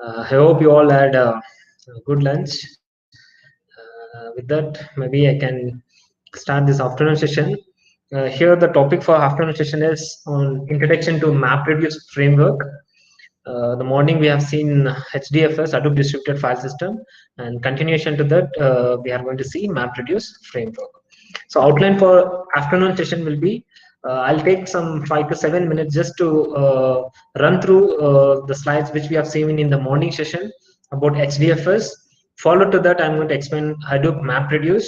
I hope you all had a good lunch. With that, maybe I can start this afternoon session. Here, the topic for afternoon session is on introduction to MapReduce framework. The morning we have seen HDFS, Hadoop Distributed File System, and continuation to that, we are going to see MapReduce framework. So outline for afternoon session will be, I'll take some 5 to 7 minutes just to run through the slides which we have seen in the morning session about HDFS. Follow to that, I'm going to explain Hadoop MapReduce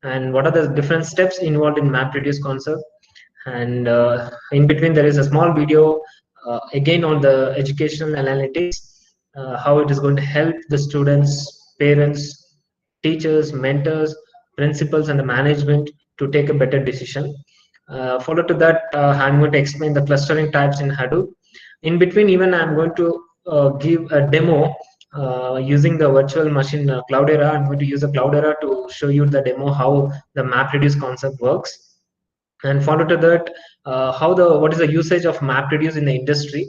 and what are the different steps involved in MapReduce concept. And in between, there is a small video again on the educational analytics, how it is going to help the students, parents, teachers, mentors, principals, and the management to take a better decision. Follow to that, I'm going to explain the clustering types in Hadoop. In between, even I'm going to give a demo using the virtual machine Cloudera. I'm going to use a Cloudera to show you the demo how the MapReduce concept works. And follow to that, what is the usage of MapReduce in the industry.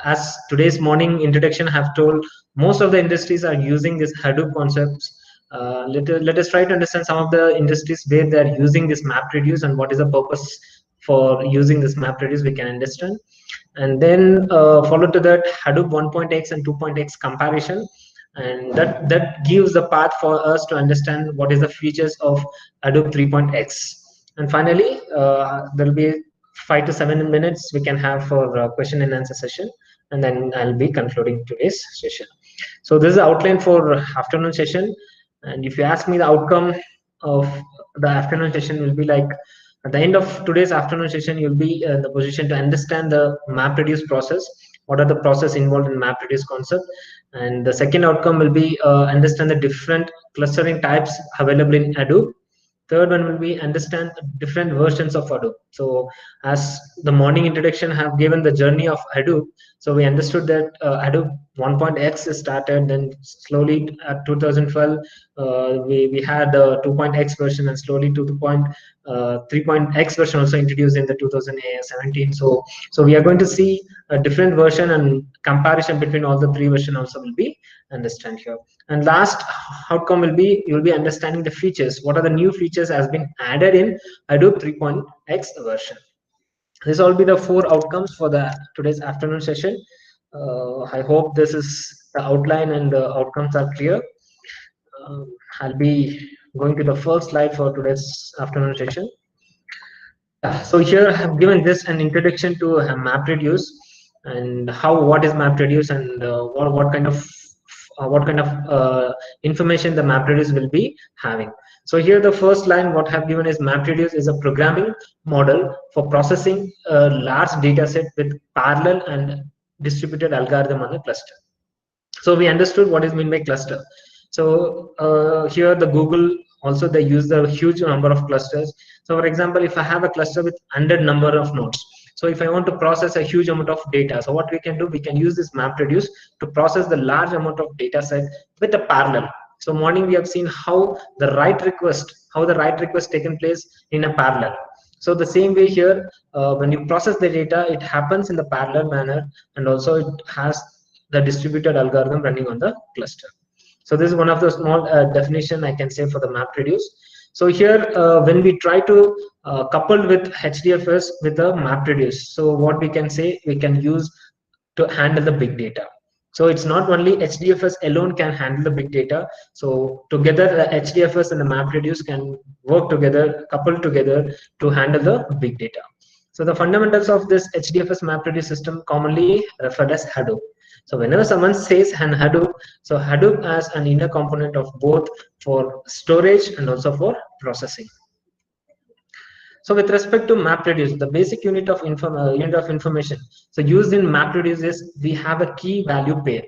As today's morning introduction have told, most of the industries are using this Hadoop concepts. Let us try to understand some of the industries where they are using this MapReduce and what is the purpose for using this MapReduce, we can understand. And then follow to that, Hadoop 1.x and 2.x comparison, and that gives the path for us to understand what is the features of Hadoop 3.x. And finally, there will be 5 to 7 minutes we can have for question and answer session, and then I'll be concluding today's session. So this is the outline for afternoon session. And if you ask me, the outcome of the afternoon session will be like, at the end of today's afternoon session, you'll be in the position to understand the MapReduce process. What are the process involved in MapReduce concept? And the second outcome will be understand the different clustering types available in Hadoop. Third one will be understand different versions of Hadoop. So as the morning introduction have given the journey of Hadoop, so we understood that Hadoop 1.x is started, then slowly at 2012 we had the 2.x version, and slowly to the 3.x version also introduced in the 2017. So we are going to see a different version, and comparison between all the three versions also will be understand here. And last outcome will be, you will be understanding the features. What are the new features has been added in Hadoop 3.x version. This will be the four outcomes for the today's afternoon session. I hope this is the outline and the outcomes are clear. I'll be going to the first slide for today's afternoon session. Yeah, so here I have given this an introduction to MapReduce and what is MapReduce, and what kind of information the MapReduce will be having. So here the first line what I have given is MapReduce is a programming model for processing a large data set with parallel and distributed algorithm on a cluster. So we understood what is meant by cluster. So here the Google also, they use the huge number of clusters. So for example, if I have a cluster with 100 number of nodes, so if I want to process a huge amount of data, so what we can do, we can use this MapReduce to process the large amount of data set with a parallel. So morning we have seen how the write request taken place in a parallel. So the same way here, when you process the data, it happens in the parallel manner, and also it has the distributed algorithm running on the cluster. So this is one of the small definition I can say for the MapReduce. So here, when we try to couple with HDFS with the MapReduce, so what we can say, we can use to handle the big data. So it's not only HDFS alone can handle the big data. So together, the HDFS and the MapReduce can work together, couple together to handle the big data. So the fundamentals of this HDFS MapReduce system commonly referred as Hadoop. So whenever someone says an Hadoop, so Hadoop has an inner component of both for storage and also for processing. So with respect to MapReduce, the basic unit of information, so used in MapReduce is we have a key value pair.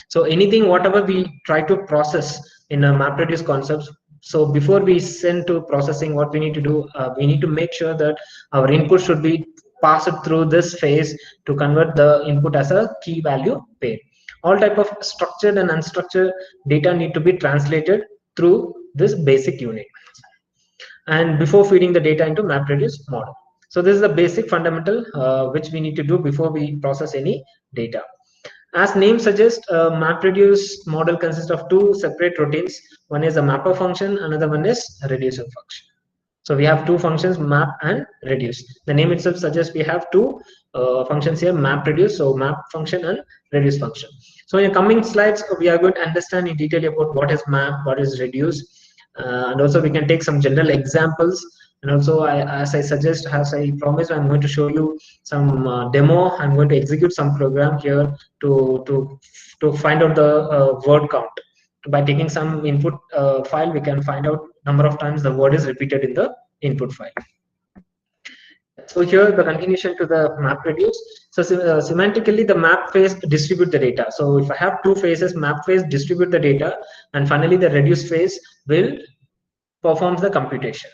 So anything, whatever we try to process in a MapReduce concept, so before we send to processing, what we need to do, we need to make sure that our input should be passed through this phase to convert the input as a key value pair. All type of structured and unstructured data need to be translated through this basic unit, and before feeding the data into MapReduce model. So this is the basic fundamental which we need to do before we process any data. As name suggests, a MapReduce model consists of two separate routines. One is a mapper function, another one is a reducer function. So we have two functions, map and reduce. The name itself suggests we have two functions here, map reduce, so map function and reduce function. So in the coming slides, we are going to understand in detail about what is map, what is reduce, and also we can take some general examples. And also, as I suggest, as I promised, I'm going to show you some demo. I'm going to execute some program here to find out the word count. By taking some input file, we can find out number of times the word is repeated in the input file. So here the continuation to the map reduce. So semantically, the map phase distribute the data. So if I have two phases, map phase distribute the data, and finally the reduce phase will performs the computation.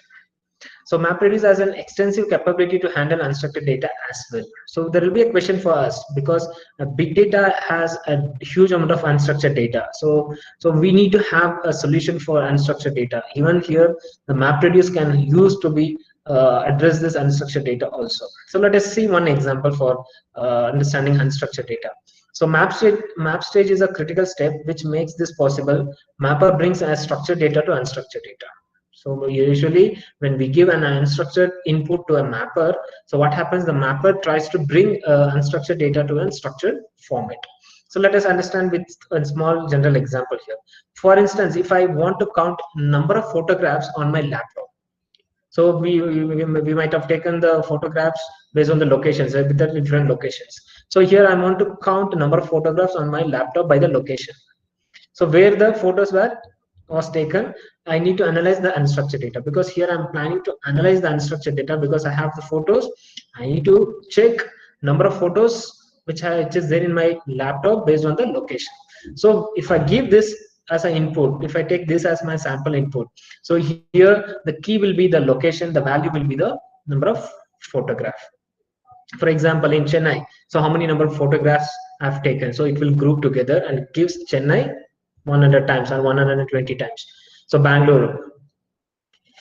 So MapReduce has an extensive capability to handle unstructured data as well. So there will be a question for us because big data has a huge amount of unstructured data. So we need to have a solution for unstructured data. Even here, the MapReduce can use to be address this unstructured data also. So let us see one example for understanding unstructured data. So map stage is a critical step which makes this possible. Mapper brings as structured data to unstructured data. So usually when we give an unstructured input to a mapper, so what happens, the mapper tries to bring unstructured data to a structured format. So let us understand with a small general example here. For instance, if I want to count number of photographs on my laptop, so we might have taken the photographs based on the locations, right, with the different locations. So here I want to count number of photographs on my laptop by the location. So where the photos was taken, I need to analyze the unstructured data, because here I'm planning to analyze the unstructured data because I have the photos. I need to check number of photos which is there in my laptop based on the location. So if I give this as an input, if I take this as my sample input, so here the key will be the location, the value will be the number of photograph. For example, in Chennai, so how many number of photographs I've taken, so it will group together and it gives Chennai 100 times or 120 times. So Bangalore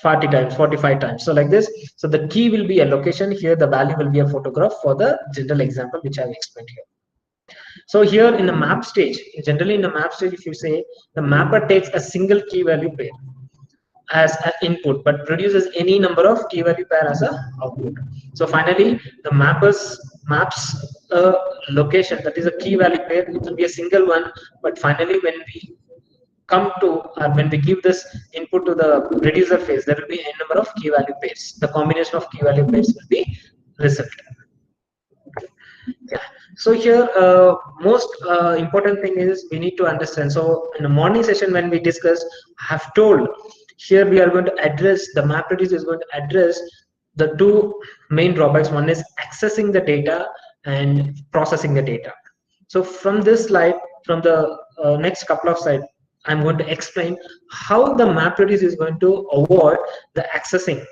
40 times, 45 times, so like this. So the key will be a location, here the value will be a photograph for the general example which I've explained here. So here in the map stage, generally in the map stage, if you say the mapper takes a single key value pair as an input but produces any number of key value pair as a output. So finally the maps a location, that is a key value pair, it will be a single one, but finally when we come to when we give this input to the reducer phase, there will be a number of key value pairs. The combination of key value pairs will be result. Yeah. So here most important thing is we need to understand. So in the morning session when we discussed, I have told here we are going to address, the MapReduce is going to address the two main drawbacks. One is accessing the data and processing the data. So from this slide, from the next couple of slides, I'm going to explain how the MapReduce is going to avoid the accessing,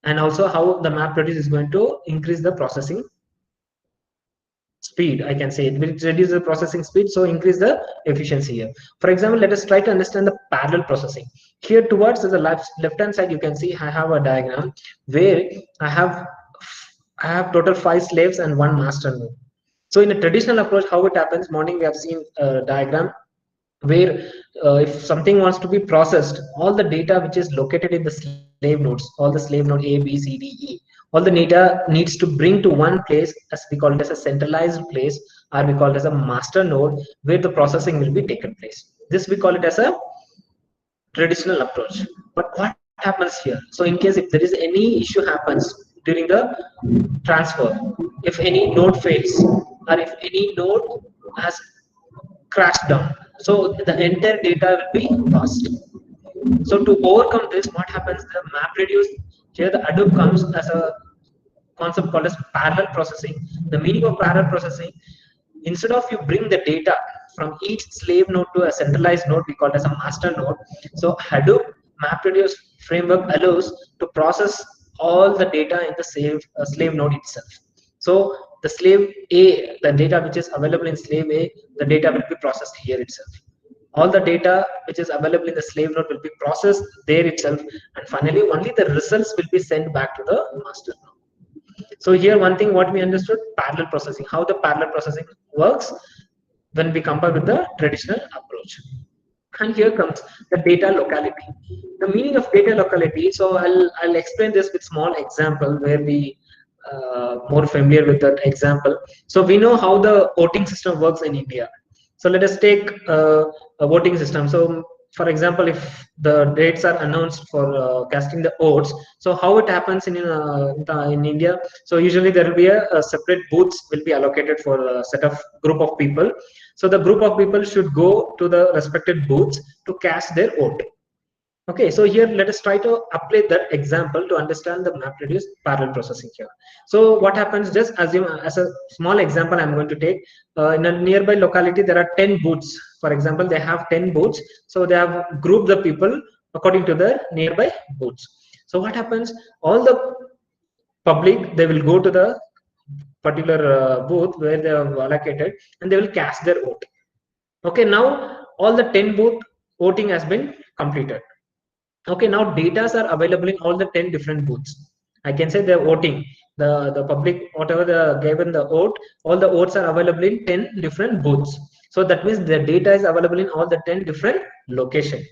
and also how the MapReduce is going to increase the processing speed. I can say it will reduce the processing speed, so increase the efficiency here. For example, let us try to understand the parallel processing. Here towards the left hand side, you can see I have a diagram where I have total 5 slaves and 1 master node. So in a traditional approach, how it happens, morning we have seen a diagram where if something wants to be processed, all the data which is located in the slave nodes, all the slave node A, B, C, D, E, all the data needs to bring to one place, as we call it as a centralized place, or we call it as a master node where the processing will be taken place. This we call it as a traditional approach. But what happens here? So in case if there is any issue happens during the transfer, if any node fails, or if any node has crashed down, so the entire data will be lost. So to overcome this, what happens, the MapReduce, here the Hadoop comes as a concept called as parallel processing. The meaning of parallel processing, instead of you bring the data from each slave node to a centralized node, we call it as a master node. So Hadoop MapReduce framework allows to process all the data in the slave node itself. So the slave A, the data which is available in slave A, the data will be processed here itself. All the data which is available in the slave node will be processed there itself, and finally only the results will be sent back to the master node. So here one thing what we understood, parallel processing, how the parallel processing works. when we compare with the traditional approach. And here comes the data locality. The meaning of data locality. So I'll explain this with small example where we more familiar with that example. So we know how the voting system works in India. So let us take a voting system. So for example, if the dates are announced for casting the votes, so how it happens in India. So usually there will be a separate booths will be allocated for a set of group of people. So the group of people should go to the respected booths to cast their vote. Okay, so here let us try to apply that example to understand the MapReduce parallel processing here. So what happens, just assume as a small example I'm going to take, in a nearby locality there are 10 booths. For example, they have 10 booths. So they have grouped the people according to the nearby booths. So what happens, all the public, they will go to the particular booth where they have allocated and they will cast their vote. Okay, now all the 10 booth voting has been completed. Okay, now data are available in all the 10 different booths. I can say they're voting. The public, whatever the given the vote, all the votes are available in 10 different booths. So that means the data is available in all the 10 different locations.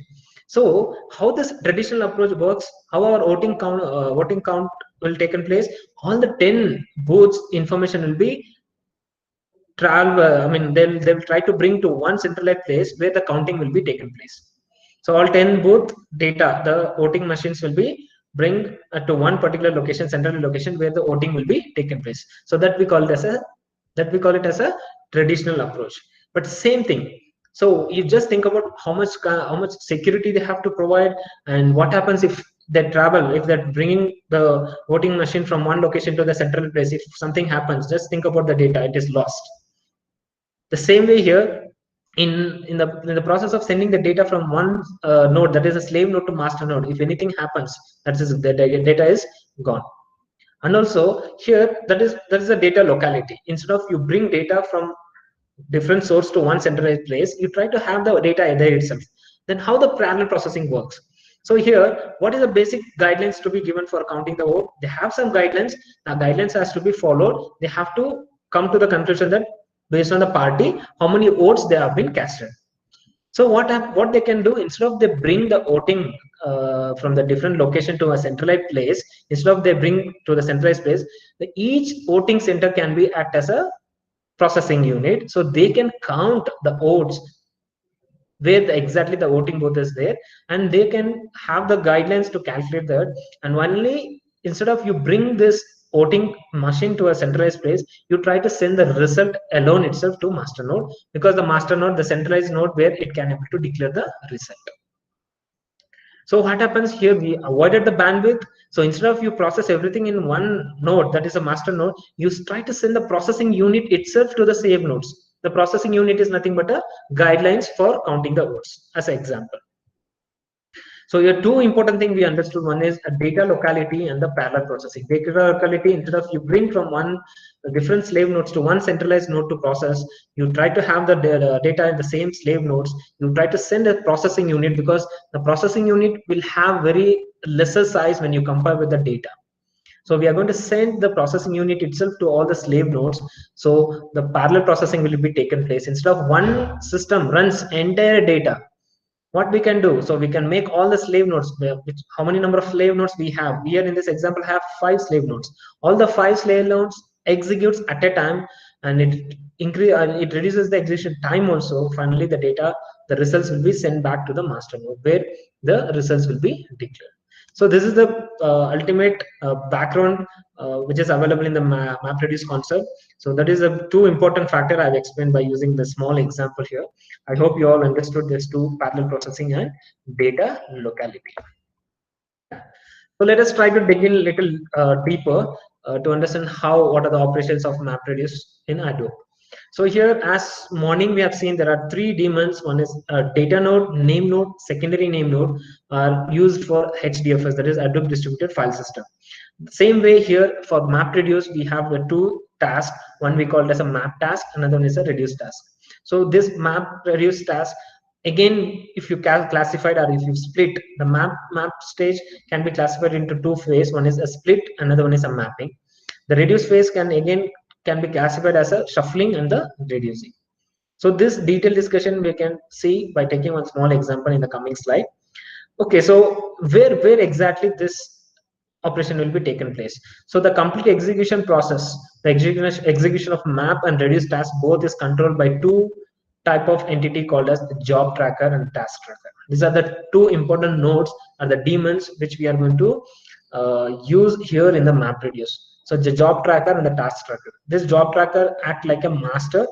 So how this traditional approach works, how our voting count will take in place, all the 10 booths information will be travel. I mean, they'll try to bring to one centralized place where the counting will be taken place. So all 10 booth data, the voting machines will be bring to one particular location, central location where the voting will be taken place. So that we call it as a traditional approach. But same thing. So you just think about how much security they have to provide, and what happens if they travel, if they're bringing the voting machine from one location to the central place. If something happens, just think about the data; it is lost. The same way here, in the process of sending the data from one node, that is a slave node, to master node, if anything happens, that is the data is gone. And also here, that is a data locality. Instead of you bring data from different source to one centralized place, you try to have the data there itself. Then how the parallel processing works. So here, what is the basic guidelines to be given for counting the vote? They have some guidelines. The guidelines has to be followed. They have to come to the conclusion that based on the party, how many votes they have been casted. So what they can do, instead of they bring the voting from the different location to a centralized place, instead of they bring to the centralized place, each voting center can be act as a processing unit, so they can count the votes where exactly the voting booth is there, and they can have the guidelines to calculate that. And only instead of you bring this voting machine to a centralized place, you try to send the result alone itself to master node, because the master node, the centralized node where it can able to declare the result. So what happens here, we avoided the bandwidth. So instead of you process everything in one node, that is a master node, you try to send the processing unit itself to the save nodes. The processing unit is nothing but a guidelines for counting the votes, as an example. So your two important thing we understood, one is a data locality and the parallel processing. Data locality, instead of you bring from one different slave nodes to one centralized node to process, you try to have the data in the same slave nodes. You try to send a processing unit, because the processing unit will have very lesser size when you compare with the data. So we are going to send the processing unit itself to all the slave nodes. So the parallel processing will be taken place. Instead of one system runs entire data, what we can do, so we can make all the slave nodes, which how many number of slave nodes we have here in this example, have 5 slave nodes. All the 5 slave nodes executes at a time, and it reduces the execution time also. Finally the results will be sent back to the master node where the results will be declared. So this is the ultimate background which is available in the MapReduce concept. So that is a two important factor I've explained by using the small example here. I hope you all understood these two: parallel processing and data locality. So let us try to dig in a little deeper to understand what are the operations of MapReduce in Hadoop. So here, as morning, we have seen there are 3 daemons. One is data node, name node, secondary name node are used for HDFS, that is Hadoop Distributed File System. Same way here for MapReduce, we have the 2 tasks. One we call it as a map task, another one is a reduce task. So this MapReduce task, again, if you classified or if you split the map stage, can be classified into 2 phases. One is a split, another one is a mapping. The reduce phase can be classified as a shuffling and the reducing. So this detailed discussion we can see by taking one small example in the coming slide. Okay, so where exactly this operation will be taken place? So the complete execution process, the execution of map and reduce task, both is controlled by two type of entity called as the job tracker and task tracker. These are the two important nodes or the daemons which we are going to use here in the map reduce. So the job tracker and the task tracker. This job tracker act like a master,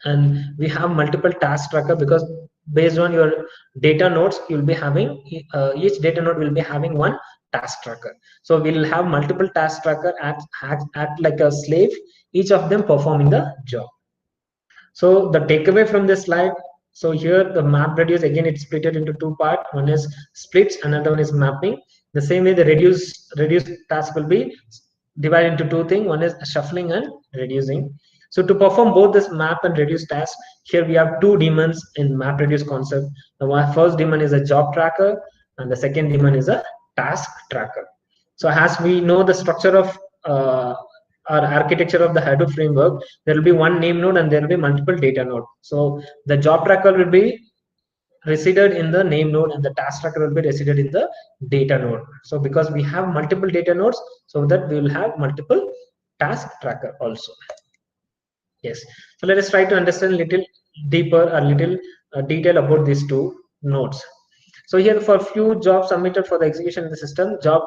and we have multiple task tracker because based on your data nodes you'll be having each data node will be having one task tracker. So we'll have multiple task tracker act like a slave, each of them performing the job. So the takeaway from this slide, so here the map reduce again it's split it into two parts. One is splits, another one is mapping. The same way the reduce task will be divided into two things. One is shuffling and reducing. So to perform both this map and reduce task, here we have two daemons in map reduce concept. The first daemon is a job tracker and the second daemon is a task tracker. So as we know the structure of our architecture of the Hadoop framework, there will be one name node and there will be multiple data node. So the job tracker will be resided in the name node and the task tracker will be resided in the data node. So because we have multiple data nodes, so that we will have multiple task tracker also. Yes. So let us try to understand a little deeper, a little detail about these two nodes. So here for few jobs submitted for the execution in the system, job,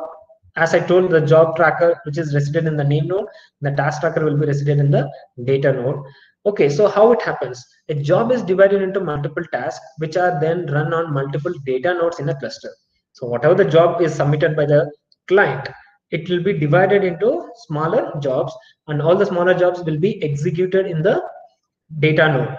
as I told, the job tracker which is resident in the name node, the task tracker will be resident in the data node. Okay, so how it happens? A job is divided into multiple tasks which are then run on multiple data nodes in a cluster. So whatever the job is submitted by the client, it will be divided into smaller jobs, and all the smaller jobs will be executed in the data node.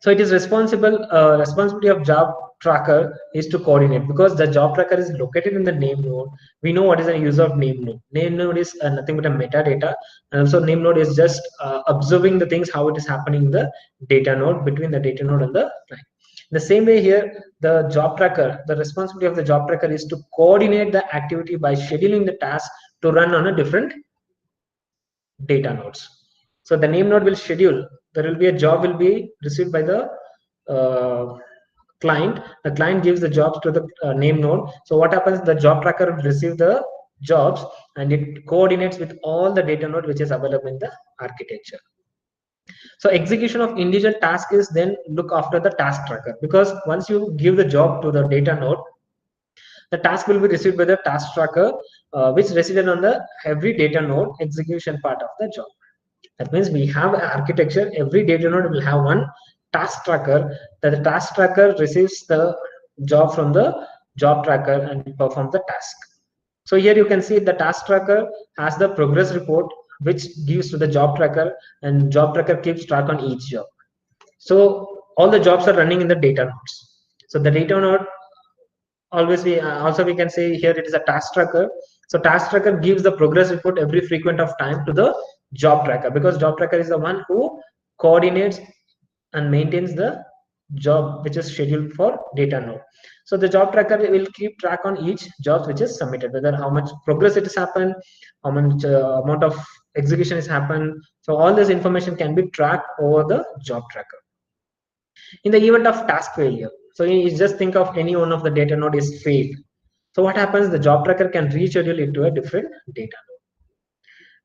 So it is responsibility of job tracker is to coordinate, because the job tracker is located in the name node. We know what is the use of name node. Name node is nothing but a metadata, and also name node is just observing the things how it is happening in the data node, between the data node and the client. The same way here, the job tracker, the responsibility of the job tracker is to coordinate the activity by scheduling the task to run on a different data nodes. So the name node will schedule. There will be a job will be received by the client. The client gives the jobs to the name node. So what happens? The job tracker will receive the jobs and it coordinates with all the data node which is available in the architecture. So execution of individual task is then look after the task tracker, because once you give the job to the data node, the task will be received by the task tracker, which resident on the every data node execution part of the job. That means we have an architecture, every data node will have one task tracker, that the task tracker receives the job from the job tracker and performs the task. So here you can see the task tracker has the progress report which gives to the job tracker, and job tracker keeps track on each job. So all the jobs are running in the data nodes. So the data node always we also we can say here it is a task tracker. So task tracker gives the progress report every frequent of time to the job tracker, because job tracker is the one who coordinates and maintains the job which is scheduled for data node. So the job tracker will keep track on each job which is submitted, whether how much progress it has happened, how much amount of execution has happened. So all this information can be tracked over the job tracker. In the event of task failure, so you just think of any one of the data node is failed. So what happens? The job tracker can reschedule it to a different data node.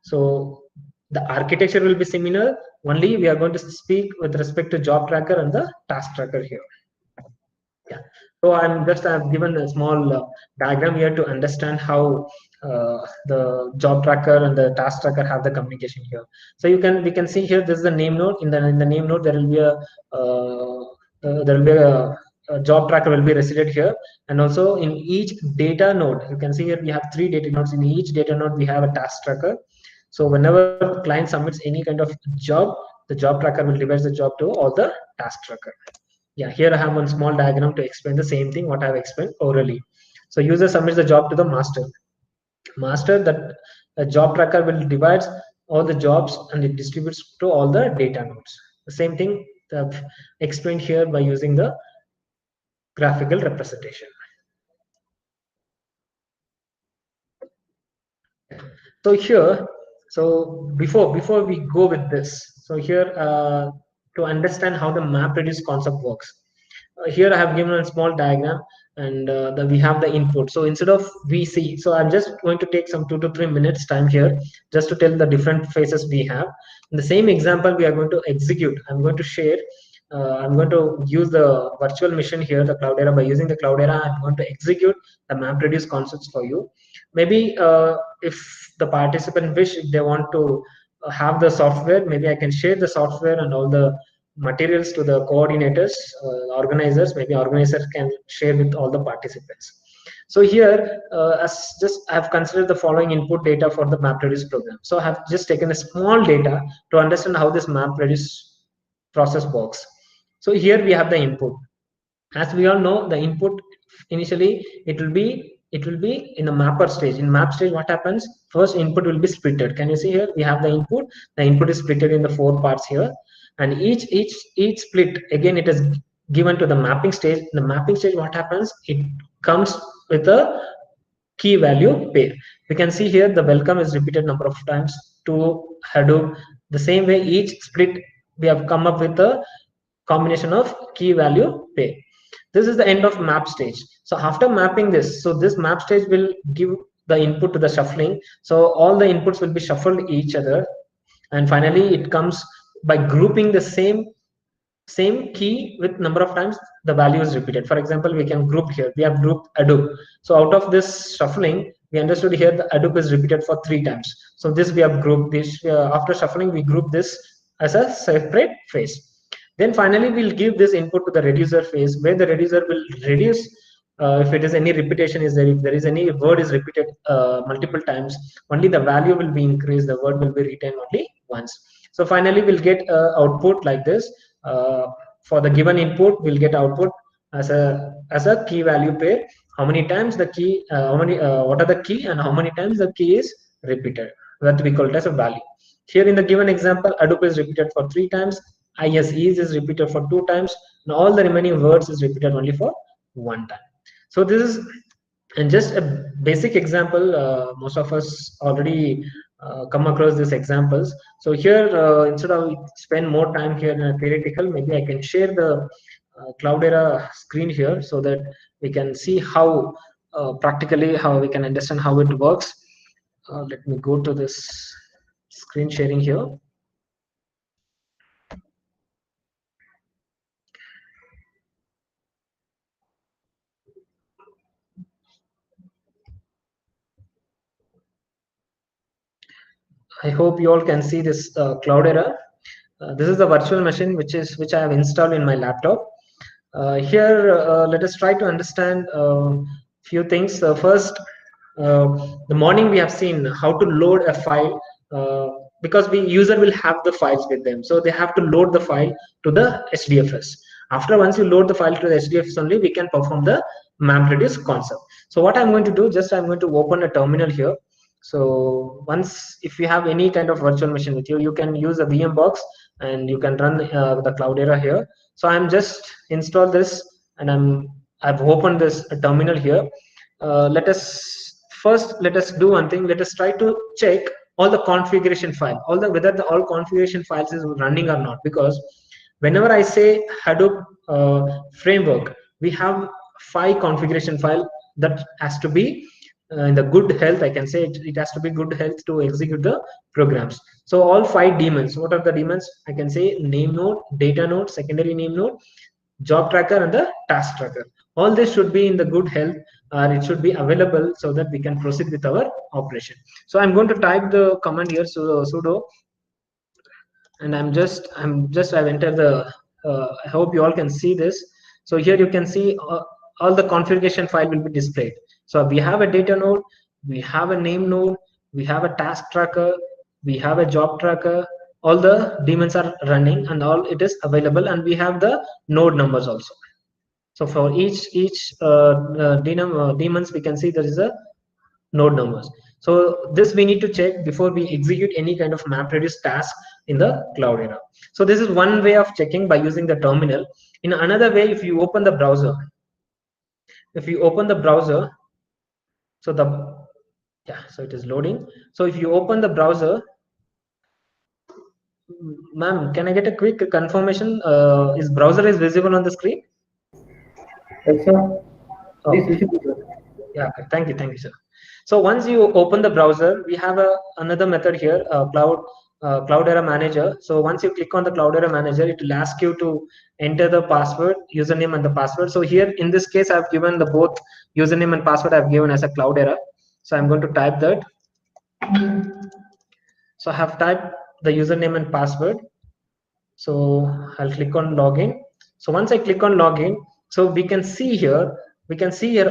So the architecture will be similar. Only we are going to speak with respect to job tracker and the task tracker here. Yeah. So I've given a small diagram here to understand how the job tracker and the task tracker have the communication here. So we can see here this is the name node. In the name node there will be a job tracker will be resident here, and also in each data node you can see here we have three data nodes. In each data node we have a task tracker. So whenever client submits any kind of job, the job tracker will devise the job to all the task tracker. Yeah, here I have one small diagram to explain the same thing what I have explained orally. So user submits the job to the master, that a job tracker will divide all the jobs and it distributes to all the data nodes. The same thing I've explained here by using the graphical representation. So here, so before we go with this, so here to understand how the map reduce concept works. Here I have given a small diagram, and we have the input. So instead of VC, so I'm just going to take some 2 to 3 minutes time here just to tell the different phases we have. In the same example, we are going to execute. I'm going to share. I'm going to use the virtual machine here, the Cloudera. By using the Cloudera, I'm going to execute the map reduce concepts for you. Maybe if the participant wish, if they want to have the software, maybe I can share the software and all the materials to the coordinators, organizers. Maybe organizers can share with all the participants. So here, as just I have considered the following input data for the map reduce program. So I have just taken a small data to understand how this map reduce process works. So here we have the input. As we all know, the input initially it will be in the mapper stage. In map stage, what happens? First input will be splitted. Can you see here? We have the input. The input is splitted in the 4 parts here, and each split again it is given to the mapping stage. In the mapping stage, what happens? It comes with a key value pair. We can see here the welcome is repeated number of times to Hadoop. The same way each split we have come up with a combination of key value pair. This is the end of map stage. So after mapping this, so this map stage will give the input to the shuffling. So all the inputs will be shuffled each other, and finally it comes by grouping the same key with number of times the value is repeated. For example, we can group here. We have grouped Hadoop. So out of this shuffling, we understood here the Hadoop is repeated for 3 times. So this we have grouped this. After shuffling, we group this as a separate phase. Then finally, we'll give this input to the reducer phase, where the reducer will reduce if it is any repetition is there. If there is any word is repeated multiple times, only the value will be increased. The word will be retained only once. So finally, we'll get output like this. For the given input, we'll get output as a key value pair. How many times the key? What are the key and how many times the key is repeated? That we call it as a value. Here in the given example, Hadoop is repeated for 3 times. ISEs is repeated for 2 times, and all the remaining words is repeated only for 1 time. So this is and just a basic example. Most of us already come across these examples. So here, instead of spend more time here in a theoretical, maybe I can share the Cloudera screen here so that we can see how practically how we can understand how it works. Let me go to this screen sharing here. I hope you all can see this Cloudera. This is the virtual machine which I have installed in my laptop. Here, let us try to understand a few things. First, the morning we have seen how to load a file, because we user will have the files with them, so they have to load the file to the HDFS. After once you load the file to the HDFS only, we can perform the map reduce concept. So what I'm going to do, just I'm going to open a terminal here. So once if you have any kind of virtual machine with you, you can use a VM box and you can run the Cloudera here. So I'm just install this, and I've opened this terminal here. Let us do one thing. Let us try to check all the configuration file, whether the all configuration files is running or not. Because whenever I say Hadoop framework, we have 5 configuration file that has to be in the good health. I can say it has to be good health to execute the programs. So all 5 daemons. What are the daemons? I can say name node, data node, secondary name node, job tracker, and the task tracker. All this should be in the good health, or it should be available so that we can proceed with our operation. So I'm going to type the command here, sudo, and I've entered the I hope you all can see this. So here you can see all the configuration file will be displayed. So we have a data node, we have a name node, we have a task tracker, we have a job tracker. All the daemons are running and all it is available, and we have the node numbers also. So for each daemons, we can see there is a node numbers. So this we need to check before we execute any kind of map reduce task in the Cloudera. So this is one way of checking by using the terminal. In another way, if you open the browser, so so it is loading. So if you open the browser, Ma'am, can I get a quick confirmation? Is browser is visible on the screen? Yes, sir. This Okay. visible. Yeah, okay. Thank you, sir. So once you open the browser, we have another method here, Cloudera Manager. So once you click on the Cloudera Manager, it will ask you to enter the password, username, and the password. So here in this case, I've given the both username and password I've given as a Cloudera. So I'm going to type that. So I have typed the username and password. So I'll click on login. So once I click on login, so we can see here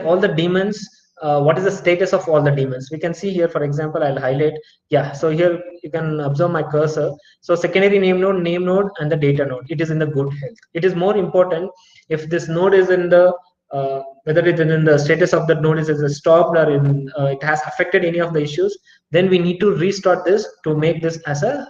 all the daemons. What is the status of all the daemons? We can see here, for example, I'll highlight. Yeah, so here you can observe my cursor. So secondary name node, and the data node. It is in the good health. It is more important if this node is in the whether it is in the status of the node is stopped or in it has affected any of the issues. Then we need to restart this to make this as a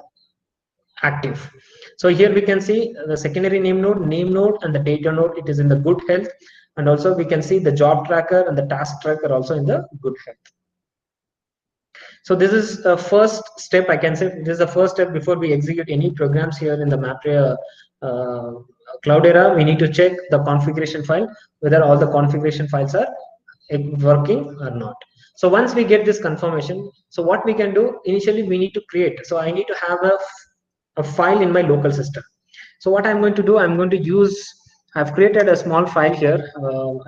active. So here we can see the secondary name node, and the data node. It is in the good health, and also we can see the job tracker and the task tracker also in the good health. So this is a first step. I can say this is the first step before we execute any programs here in the Maprea Cloudera. We need to check the configuration file, whether all the configuration files are working or not. So once we get this confirmation, so what we can do initially, we need to create. So I need to have a file in my local system. So what I'm going to do, I'm going to use, I've created a small file here.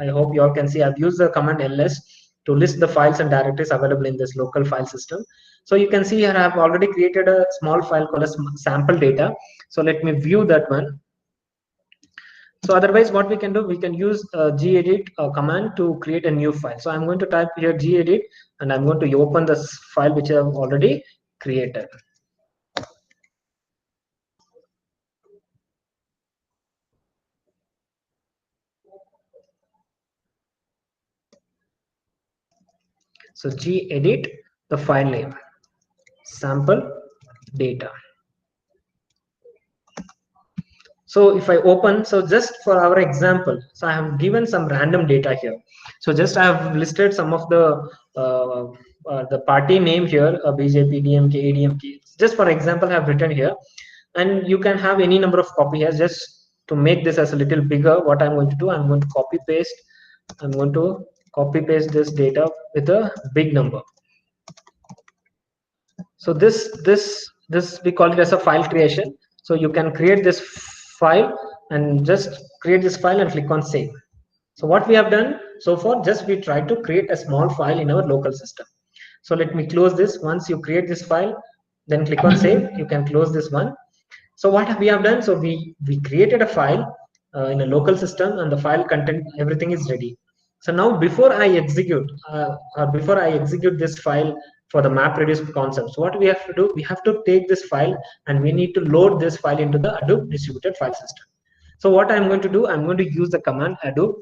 I hope you all can see I've used the command ls to list the files and directories available in this local file system. So you can see here I've already created a small file called as sample data. So let me view that one. So otherwise what we can do, we can use gedit command to create a new file. So I'm going to type here gedit, and I'm going to open this file which I have already created. So gedit, the file name, sample data. So if I open, so just for our example, so I have given some random data here. So just I have listed some of the party name here, BJP, DMK, ADMK. Just for example, I have written here, and you can have any number of copy here. Just to make this as a little bigger, what I'm going to do, I'm going to copy paste. I'm going to copy paste this data with a big number. So this we call it as a file creation. So you can create this file and just create this file and click on save. So what we have done so far, just we try to create a small file in our local system. So let me close this. Once you create this file, then click on save. You can close this one. So what we have done, so we created a file in a local system, and the file content, everything is ready. So now before I execute this file for the map reduce concepts, what we have to do, we have to take this file and we need to load this file into the Hadoop distributed file system. So what I'm going to do, I'm going to use the command Hadoop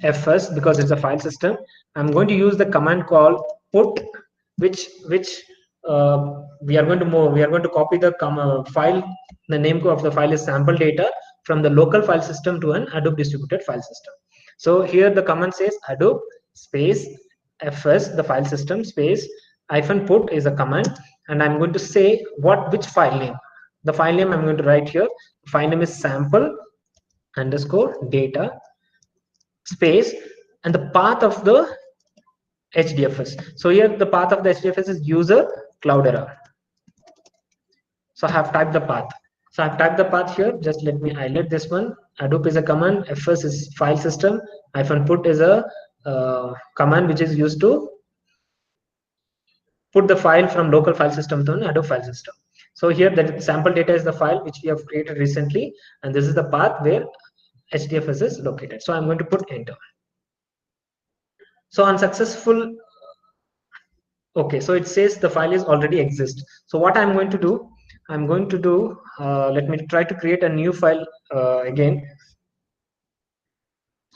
fs, because it's a file system. I'm going to use the command called put, which we are going to move. We are going to copy the file. The name of the file is sample data from the local file system to an Hadoop distributed file system. So here the command says Hadoop space fs, the file system, space hyphen put is a command, and I'm going to say which file name. The file name I'm going to write here. The file name is sample underscore data space, and the path of the HDFS. So here the path of the HDFS is user Cloudera. So I have typed the path. So I've typed the path here. Just let me highlight this one. Hadoop is a command. FS is file system. Hyphen put is a command which is used to put the file from local file system to an Hadoop file system. So here the sample data is the file which we have created recently, and this is the path where HDFS is located. So I'm going to put enter. So unsuccessful. Okay, so it says the file is already exist. So what I'm going to do, let me try to create a new file again.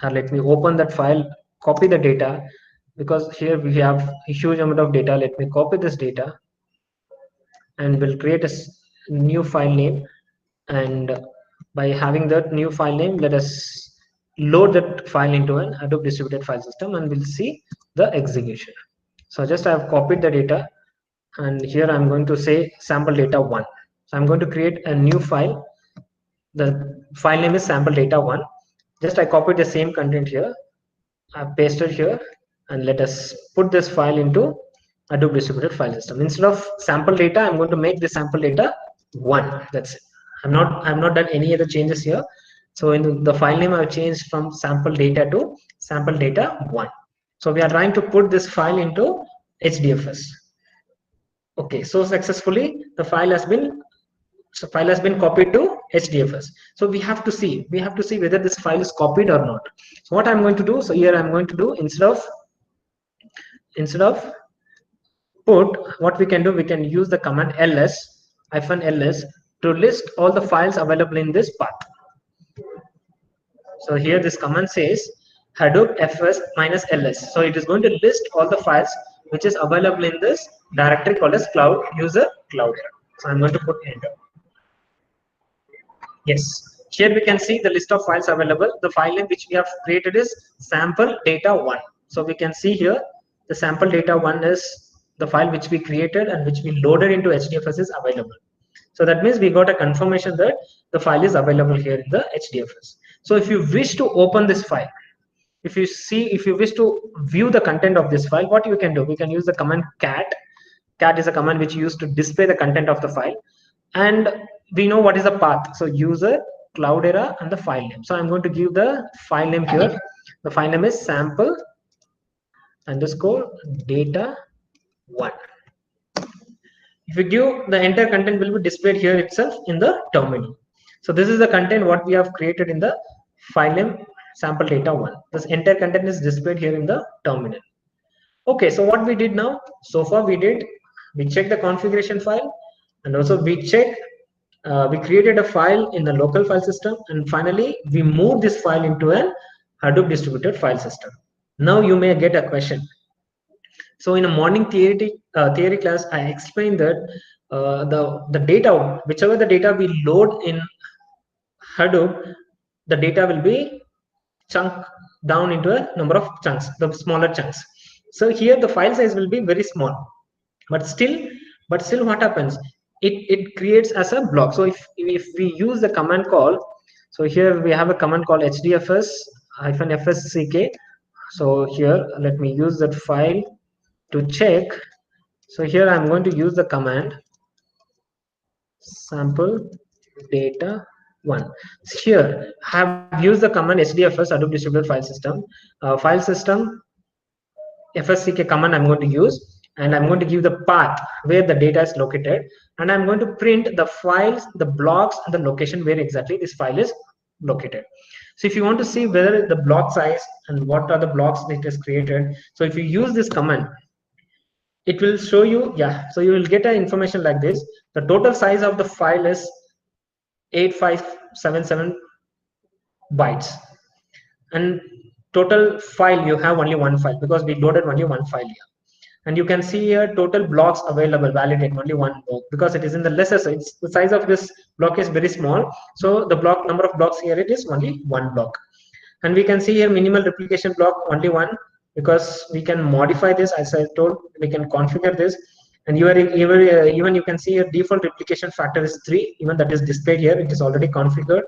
Let me open that file, copy the data, because here we have a huge amount of data. Let me copy this data, and we'll create a new file name. And by having that new file name, let us load that file into an Hadoop distributed file system, and we'll see the execution. So just I have copied the data, and here I'm going to say sample data 1. So I'm going to create a new file. The file name is sample data1. Just I copied the same content here. I pasted here, and let us put this file into Adobe distributed file system. Instead of sample data, I'm going to make the sample data 1. That's it. I've not done any other changes here. So in the file name I've changed from sample data to sample data 1. So we are trying to put this file into HDFS. Okay, so successfully the file has been copied to HDFS. So we have to see whether this file is copied or not. So what I'm going to do, so here I'm going to do, instead of put, what we can do, we can use the command ls to list all the files available in this path. So here this command says Hadoop fs minus ls. So it is going to list all the files which is available in this directory called as cloud user cloud. So I'm going to put enter. Yes, here we can see the list of files available. The file name which we have created is sample data1. So we can see here the sample data1 is the file which we created and which we loaded into HDFS is available. So that means we got a confirmation that the file is available here in the HDFS. So if you wish to open this file, if you wish to view the content of this file, what you can do, we can use the command cat. Cat is a command which you use to display the content of the file, and we know what is the path. So user, Cloudera, and the file name. So I'm going to give the file name here. The file name is sample underscore data 1. If you give, the entire content will be displayed here itself in the terminal. So this is the content what we have created in the file name sample data 1. This entire content is displayed here in the terminal. Okay, so what we did now, so far we checked the configuration file, and also we created a file in the local file system, and finally we moved this file into an Hadoop distributed file system. Now you may get a question. So in a morning theory class, I explained that the data, whichever the data we load in Hadoop, the data will be chunked down into a number of chunks, the smaller chunks. So here the file size will be very small, but still what happens? It creates as a block. So if we use the command call, so here we have a command called hdfs -fsck. So here let me use that file to check. So here I'm going to use the command sample data 1. Here I have used the command hdfs Hadoop distributed file system. File system fsck command I'm going to use, and I'm going to give the path where the data is located, and I'm going to print the files, the blocks, and the location where exactly this file is located. So if you want to see whether the block size and what are the blocks it is created, so if you use this command, it will show you, yeah, so you will get an information like this. The total size of the file is 8577 bytes, and total file you have only one file because we loaded only one file here. And you can see here total blocks available, validate only one block because it is in the lesser size. The size of this block is very small, so the block number of blocks here, it is only one block. And we can see here minimal replication block only one, because we can modify this. As I told, we can configure this, and even you can see here default replication factor is 3, even that is displayed here, it is already configured.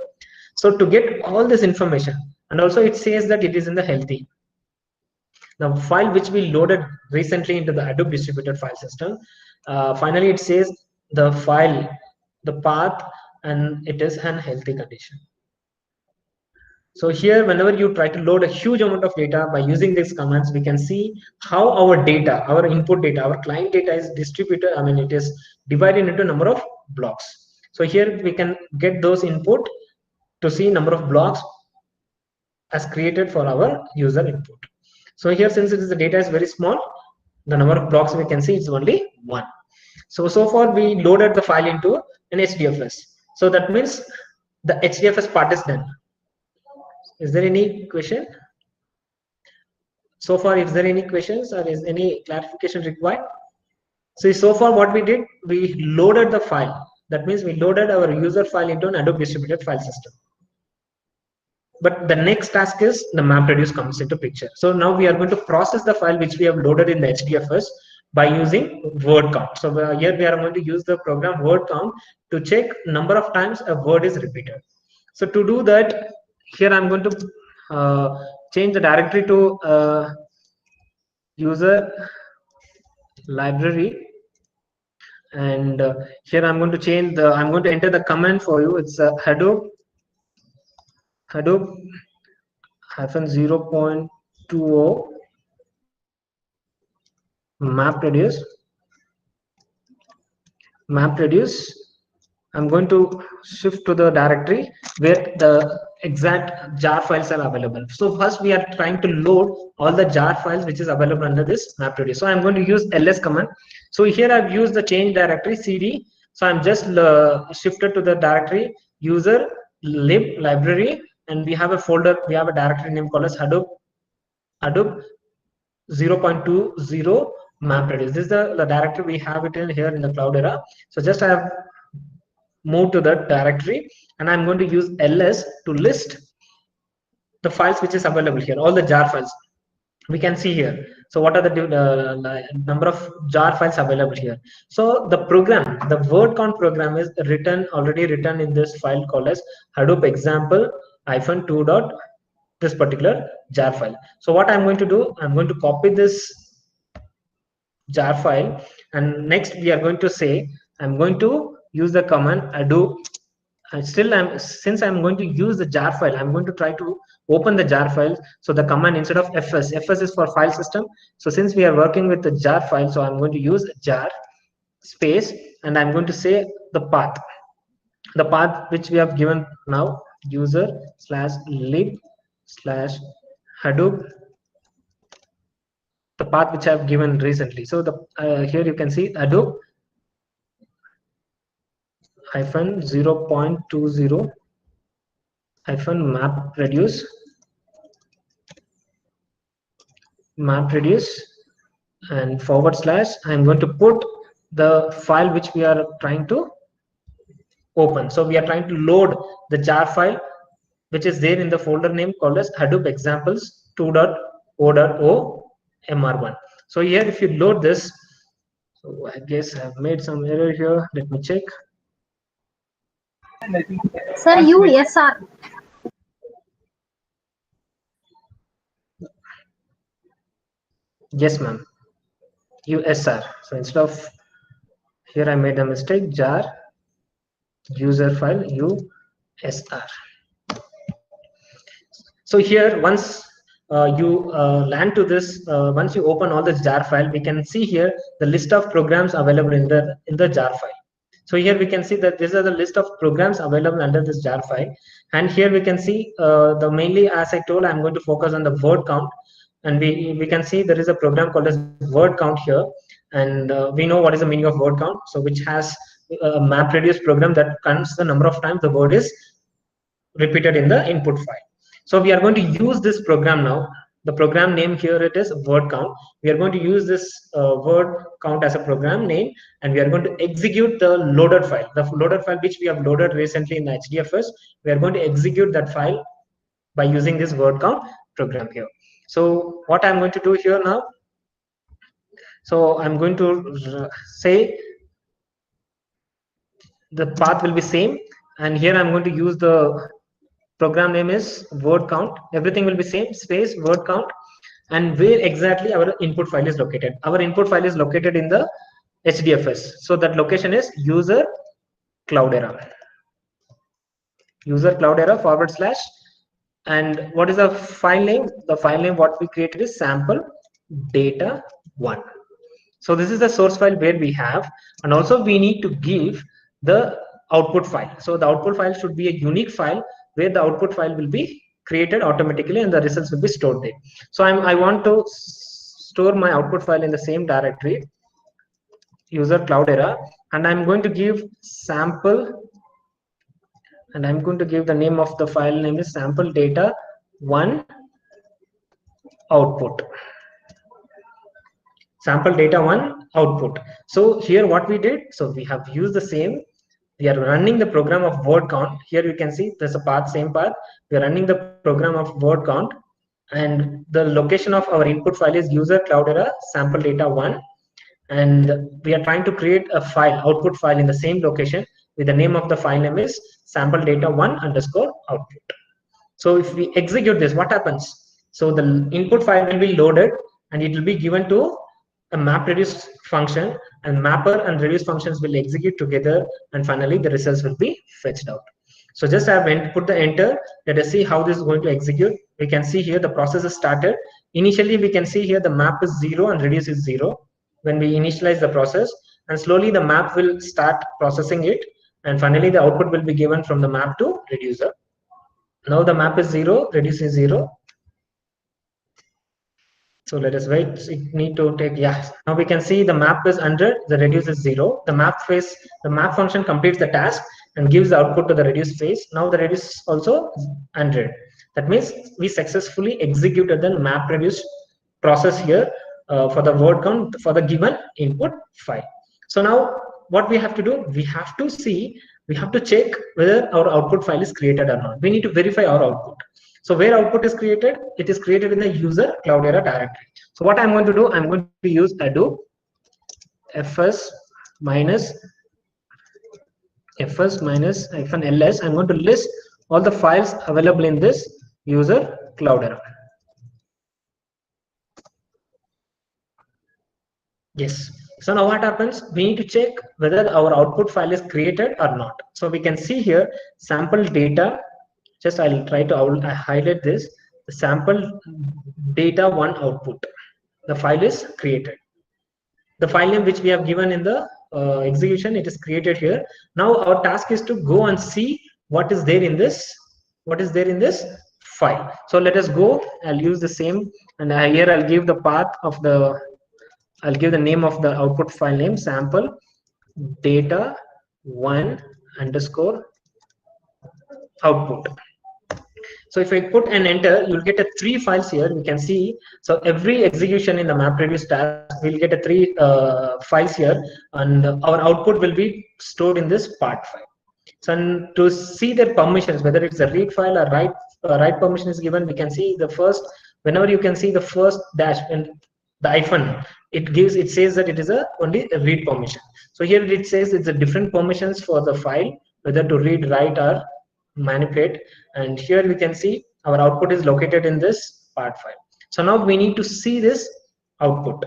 So to get all this information, and also it says that it is in the healthy. The file which we loaded recently into the Hadoop distributed file system, finally it says the file, the path, and it is an healthy condition. So here, whenever you try to load a huge amount of data by using these commands, we can see how our data, our input data, our client data is distributed. I mean, it is divided into a number of blocks. So here we can get those input to see number of blocks as created for our user input. So here, since the data is very small, the number of blocks we can see is only 1. So far we loaded the file into an HDFS. So that means the HDFS part is done. Is there any question? So far, is there any questions or is any clarification required? So far what we did, we loaded the file. That means we loaded our user file into an Hadoop distributed file system. But the next task is the MapReduce comes into picture. So now we are going to process the file which we have loaded in the HDFS by using word count. So here we are going to use the program word count to check number of times a word is repeated. So to do that, here I'm going to change the directory to user library, and here I'm going to change the, I'm going to enter the command for you. It's hadoop hyphen 0.20 map reduce. I'm going to shift to the directory where the exact jar files are available. So first we are trying to load all the jar files which is available under this map reduce. So I'm going to use ls command. So here I've used the change directory cd. So I'm just shifted to the directory user lib library, and we have a folder, we have a directory name called as hadoop 0.20 map reduce. This is the directory we have it in here in the Cloudera. So just I have moved to that directory, and I'm going to use ls to list the files which is available here, all the jar files we can see here. So what are the number of jar files available here? So the program, the word count program is written, already written in this file called as hadoop example hyphen 2 dot this particular jar file. So what I'm going to do, I'm going to copy this jar file, and next we are going to say, I'm going to use the command hadoop. Still since I'm going to use the jar file, I'm going to try to open the jar file. So the command, instead of fs is for file system. So since we are working with the jar file, so I'm going to use jar space, and I'm going to say the path which we have given now, user slash lib slash hadoop, the path which I have given recently. So the here you can see hadoop hyphen 0.20 hyphen map reduce and forward slash. I'm going to put the file which we are trying to open. So we are trying to load the jar file which is there in the folder name called as hadoop examples 2.o.o mr1. So here if you load this, so I guess I've made some error here, let me check. Sir, USR. Yes ma'am, usr. So instead of, here I made a mistake, jar user file usr. So here once you land to this, once you open all this jar file, we can see here the list of programs available in the jar file. So here we can see that these are the list of programs available under this jar file, and here we can see the mainly, as I told, I'm going to focus on the word count, and we can see there is a program called as word count here, and we know what is the meaning of word count. So which has a map reduce program that counts the number of times the word is repeated in the input file. So we are going to use this program now. The program name here, it is word count. We are going to use this word count as a program name, and we are going to execute the loaded file, the loaded file which we have loaded recently in HDFS. We are going to execute that file by using this word count program here. So what I'm going to do here now, so I'm going to say the path will be same, and here I'm going to use the program name is word count. Everything will be same, space word count, and where exactly our input file is located. Our input file is located in the HDFS. So that location is user Cloudera forward slash. And what is the file name? The file name what we created is sample data1. So this is the source file where we have, and also we need to give the output file. So the output file should be a unique file where the output file will be created automatically and the results will be stored there. So I want to store my output file in the same directory, user Cloudera, and I'm going to give sample, and I'm going to give the name of the file name is sample data1 output. Sample data1 output. So here what we did, so we have used the same, we are running the program of word count. Here you can see there's a path, same path. We are running the program of word count, and the location of our input file is user Cloudera sample data1, and we are trying to create a file, output file, in the same location with the name of the file name is sample data one underscore output. So if we execute this, what happens? So the input file will be loaded and it will be given to a map reduce function, and mapper and reduce functions will execute together, and finally the results will be fetched out. So just I have put the enter. Let us see how this is going to execute. We can see here the process is started. Initially we can see here the map is 0 and reduce is 0 when we initialize the process, and slowly the map will start processing it, and finally the output will be given from the map to reducer. Now the map is 0, reduce is 0. So let us wait. It need to take, yeah. Now we can see the map is 100, the reduce is 0. The map function completes the task and gives the output to the reduce phase. Now the reduce is also 100. That means we successfully executed the map reduce process here for the word count for the given input file. So now what we have to do, we have to check whether our output file is created or not. We need to verify our output. So where output is created, it is created in the user Cloudera directory. So what I'm going to do, I'm going to use ado fs minus -ls. I'm going to list all the files available in this user Cloudera. Yes. So now what happens? We need to check whether our output file is created or not. So we can see here sample data. Just I'll try to highlight this. The sample data one output. The file is created. The file name which we have given in the execution, it is created here. Now our task is to go and see what is there in this. What is there in this file? So let us go. I'll use the same, and here I'll give the path of the. I'll give the name of the output file name sample data one underscore output. So if I put an enter, you'll get a 3 files here. We can see. So every execution in the map reduce task, we'll get a 3 files here, and our output will be stored in this part file. So to see their permissions, whether it's a read file or write permission is given, we can see the first. Whenever you can see the first dash and the hyphen, it says that it is only a read permission. So here it says it's a different permissions for the file, whether to read, write, or manipulate. And here we can see our output is located in this part file. So now we need to see this output.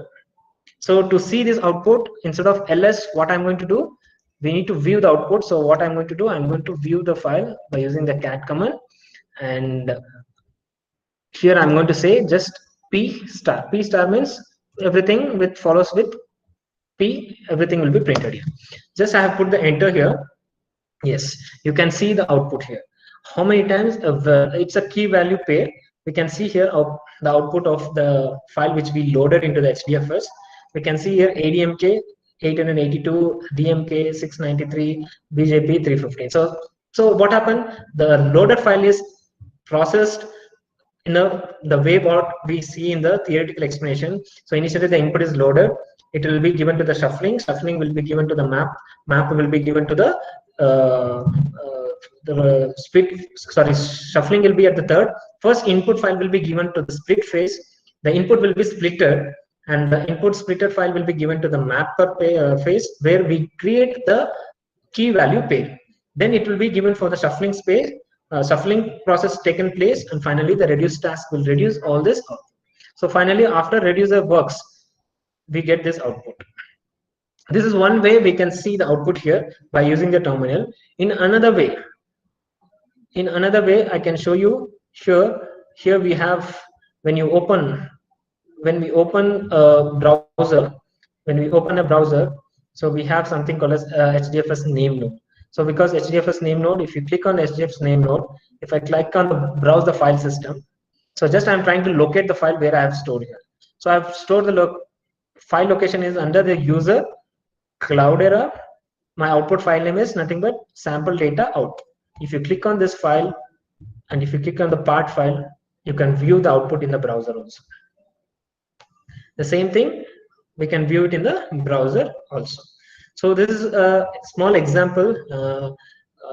So to see this output, instead of ls, what I'm going to do, we need to view the output. So what I'm going to do, I'm going to view the file by using the cat command, and here I'm going to say just p star. P star means everything with follows with p, everything will be printed here. Just I have put the enter here. Yes, you can see the output here. How many times it's a key value pair. We can see here the output of the file which we loaded into the HDFS. We can see here ADMK 882, DMK 693, BJP 315. So what happened? The loaded file is processed in the way what we see in the theoretical explanation. So initially the input is loaded, it will be given to the shuffling will be given to the map will be given to the shuffling will be at the third. First input file will be given to the split phase. The input will be splitted, and the input splitter file will be given to the mapper phase, where we create the key value pair. Then it will be given for the shuffling space. Shuffling process taken place, and finally the reduce task will reduce all this out. So finally, after reducer works, we get this output. This is one way we can see the output here by using the terminal. In another way, I can show you here. Here we have, when we open a browser, so we have something called as HDFS name node. So because HDFS name node, if you click on HDFS name node, if I click on the browse the file system, so just I'm trying to locate the file where I have stored here. So I've stored the file location is under the user Cloudera. My output file name is nothing but sample data out. If you click on this file, and if you click on the part file, you can view the output in the browser also. The same thing, we can view it in the browser also. So this is a small example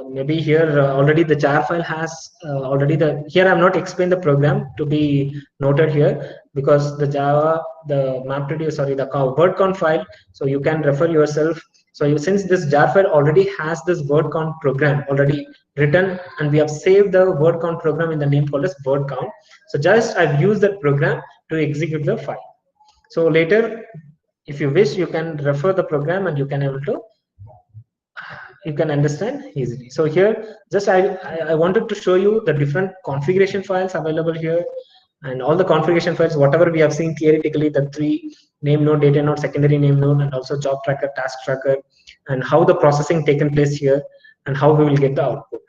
maybe here already the jar file has already the here I'm not explain the program to be noted here because the Java the map sorry the word count file, so you can refer yourself. So since this jar file already has this word count program already written, and we have saved the word count program in the name called as word count, so just I've used that program to execute the file. So later if you wish you can refer the program and you can able to you can understand easily. So here just I wanted to show you the different configuration files available here, and all the configuration files whatever we have seen theoretically, the three name node, data node, secondary name node, and also job tracker, task tracker, and how the processing taken place here and how we will get the output.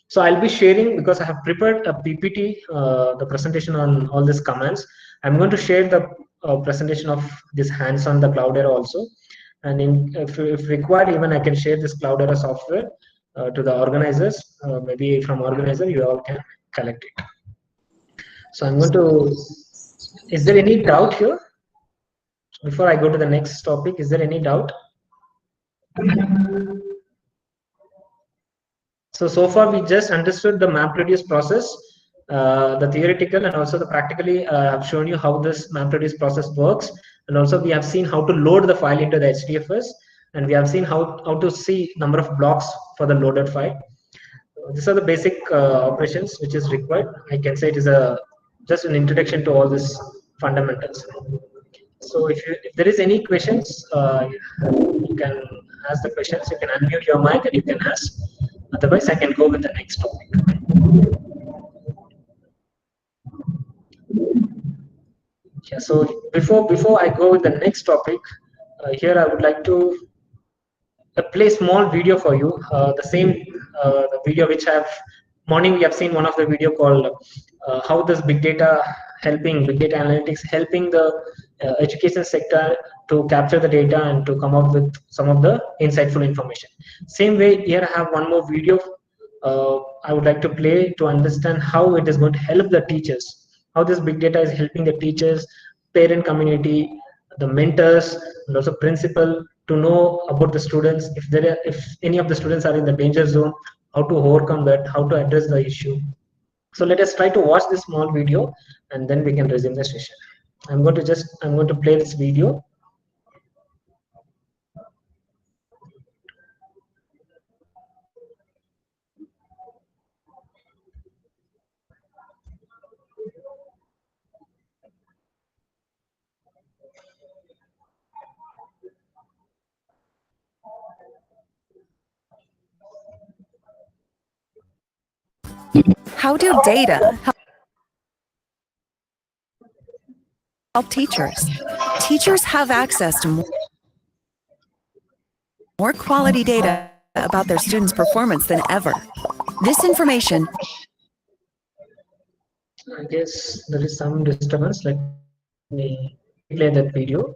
So I'll be sharing, because I have prepared a PPT, the presentation on all these commands. I'm going to share the presentation of this hands on the Cloudera also, and if required, even I can share this Cloudera software to the organizers. Maybe from organizer, you all can collect it. So I'm going to. Is there any doubt here? Before I go to the next topic, is there any doubt? So far we just understood the MapReduce process, the theoretical and also the practically. I've shown you how this MapReduce process works, and also we have seen how to load the file into the HDFS, and we have seen how to see number of blocks for the loaded file. These are the basic operations which is required. I can say it is a just an introduction to all these fundamentals. So if there is any questions, you can ask the questions. You can unmute your mic and you can ask. Otherwise, I can go with the next topic. Yeah. So before I go with the next topic, here I would like to play small video for you. The video which I've morning we have seen one of the video called how does big data analytics helping the education sector to capture the data and to come up with some of the insightful information. Same way here I have one more video I would like to play to understand how it is going to help the teachers, how this big data is helping the teachers, parent community, the mentors, and also principal to know about the students. If any of the students are in the danger zone, how to overcome that, how to address the issue. So let us try to watch this small video, and then we can resume the session. I'm going to play this video. How do data help teachers? Teachers have access to more quality data about their students' performance than ever. This information. I guess there is some disturbance. Let me replay that video.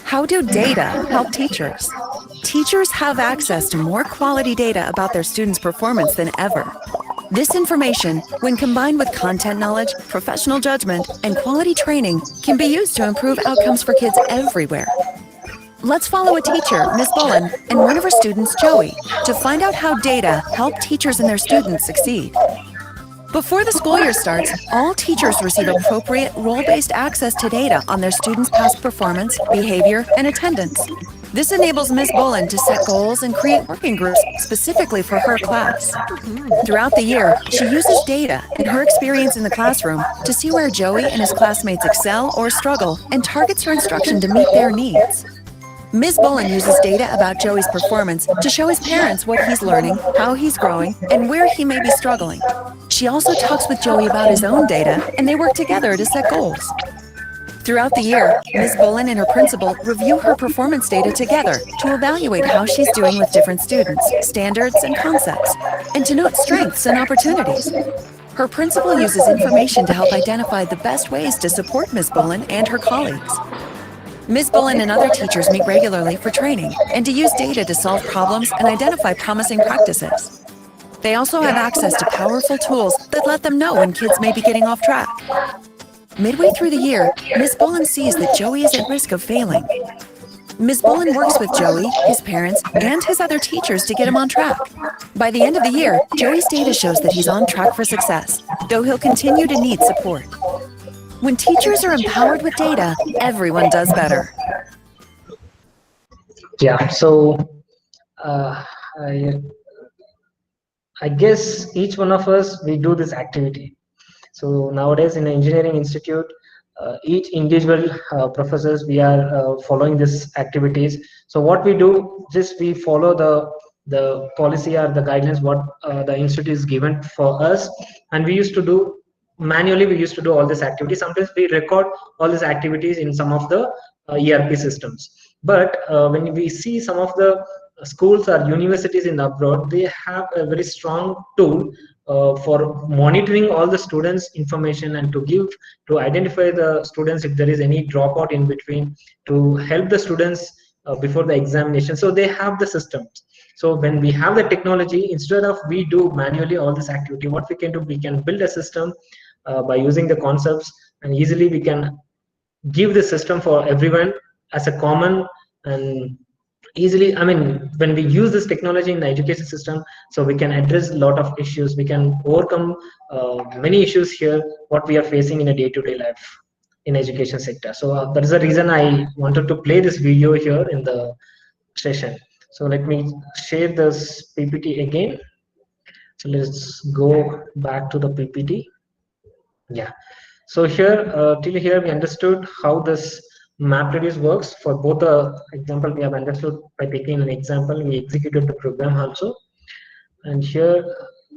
How do data help teachers? Teachers have access to more quality data about their students' performance than ever. This information, when combined with content knowledge, professional judgment, and quality training, can be used to improve outcomes for kids everywhere. Let's follow a teacher, Ms. Bullen, and one of her students, Joey, to find out how data help teachers and their students succeed. Before the school year starts, all teachers receive appropriate role-based access to data on their students' past performance, behavior, and attendance. This enables Ms. Bullen to set goals and create working groups specifically for her class. Throughout the year, she uses data and her experience in the classroom to see where Joey and his classmates excel or struggle and targets her instruction to meet their needs. Ms. Bullen uses data about Joey's performance to show his parents what he's learning, how he's growing, and where he may be struggling. She also talks with Joey about his own data, and they work together to set goals. Throughout the year, Ms. Bullen and her principal review her performance data together to evaluate how she's doing with different students, standards, and concepts, and to note strengths and opportunities. Her principal uses information to help identify the best ways to support Ms. Bullen and her colleagues. Ms. Bullen and other teachers meet regularly for training and to use data to solve problems and identify promising practices. They also have access to powerful tools that let them know when kids may be getting off track. Midway through the year, Ms. Bullen sees that Joey is at risk of failing. Ms. Bullen works with Joey, his parents, and his other teachers to get him on track. By the end of the year, Joey's data shows that he's on track for success, though he'll continue to need support. When teachers are empowered with data, everyone does better. Yeah, so uh, I, I guess each one of us, we do this activity. So nowadays in an engineering institute, each individual professors, we are following these activities. So what we do, just we follow the policy or the guidelines what the institute is given for us, and we used to do manually. We used to do all this activity. Sometimes we record all these activities in some of the ERP systems. But when we see some of the schools or universities in abroad, they have a very strong tool for monitoring all the students information and to identify the students if there is any dropout in between, to help the students before the examination. So they have the systems. So when we have the technology, instead of we do manually all this activity, what we can do, we can build a system by using the concepts, and easily we can give the system for everyone as a common. And easily, I mean, when we use this technology in the education system, so we can address a lot of issues, we can overcome many issues here what we are facing in a day-to-day life in education sector. So that is the reason I wanted to play this video here in the session. So let me share this PPT again. So let's go back to the PPT. Yeah, so here till here we understood how this map reduce works. For both the example, we have understood by taking an example, we executed the program also. And here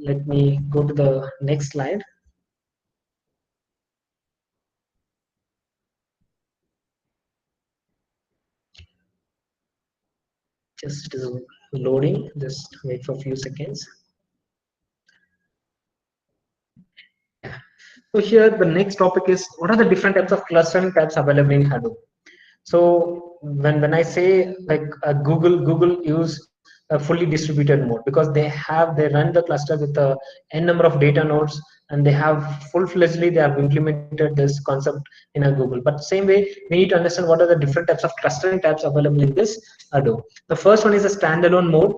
let me go to the next slide. Just it is loading, just wait for a few seconds. So here the next topic is, what are the different types of clustering types available in Hadoop? So when I say like Google use a fully distributed mode, because they run the cluster with a n number of data nodes, and they have full-fledgedly they have implemented this concept in a Google. But same way, we need to understand what are the different types of clustering types available in this Hadoop. The first one is a standalone mode.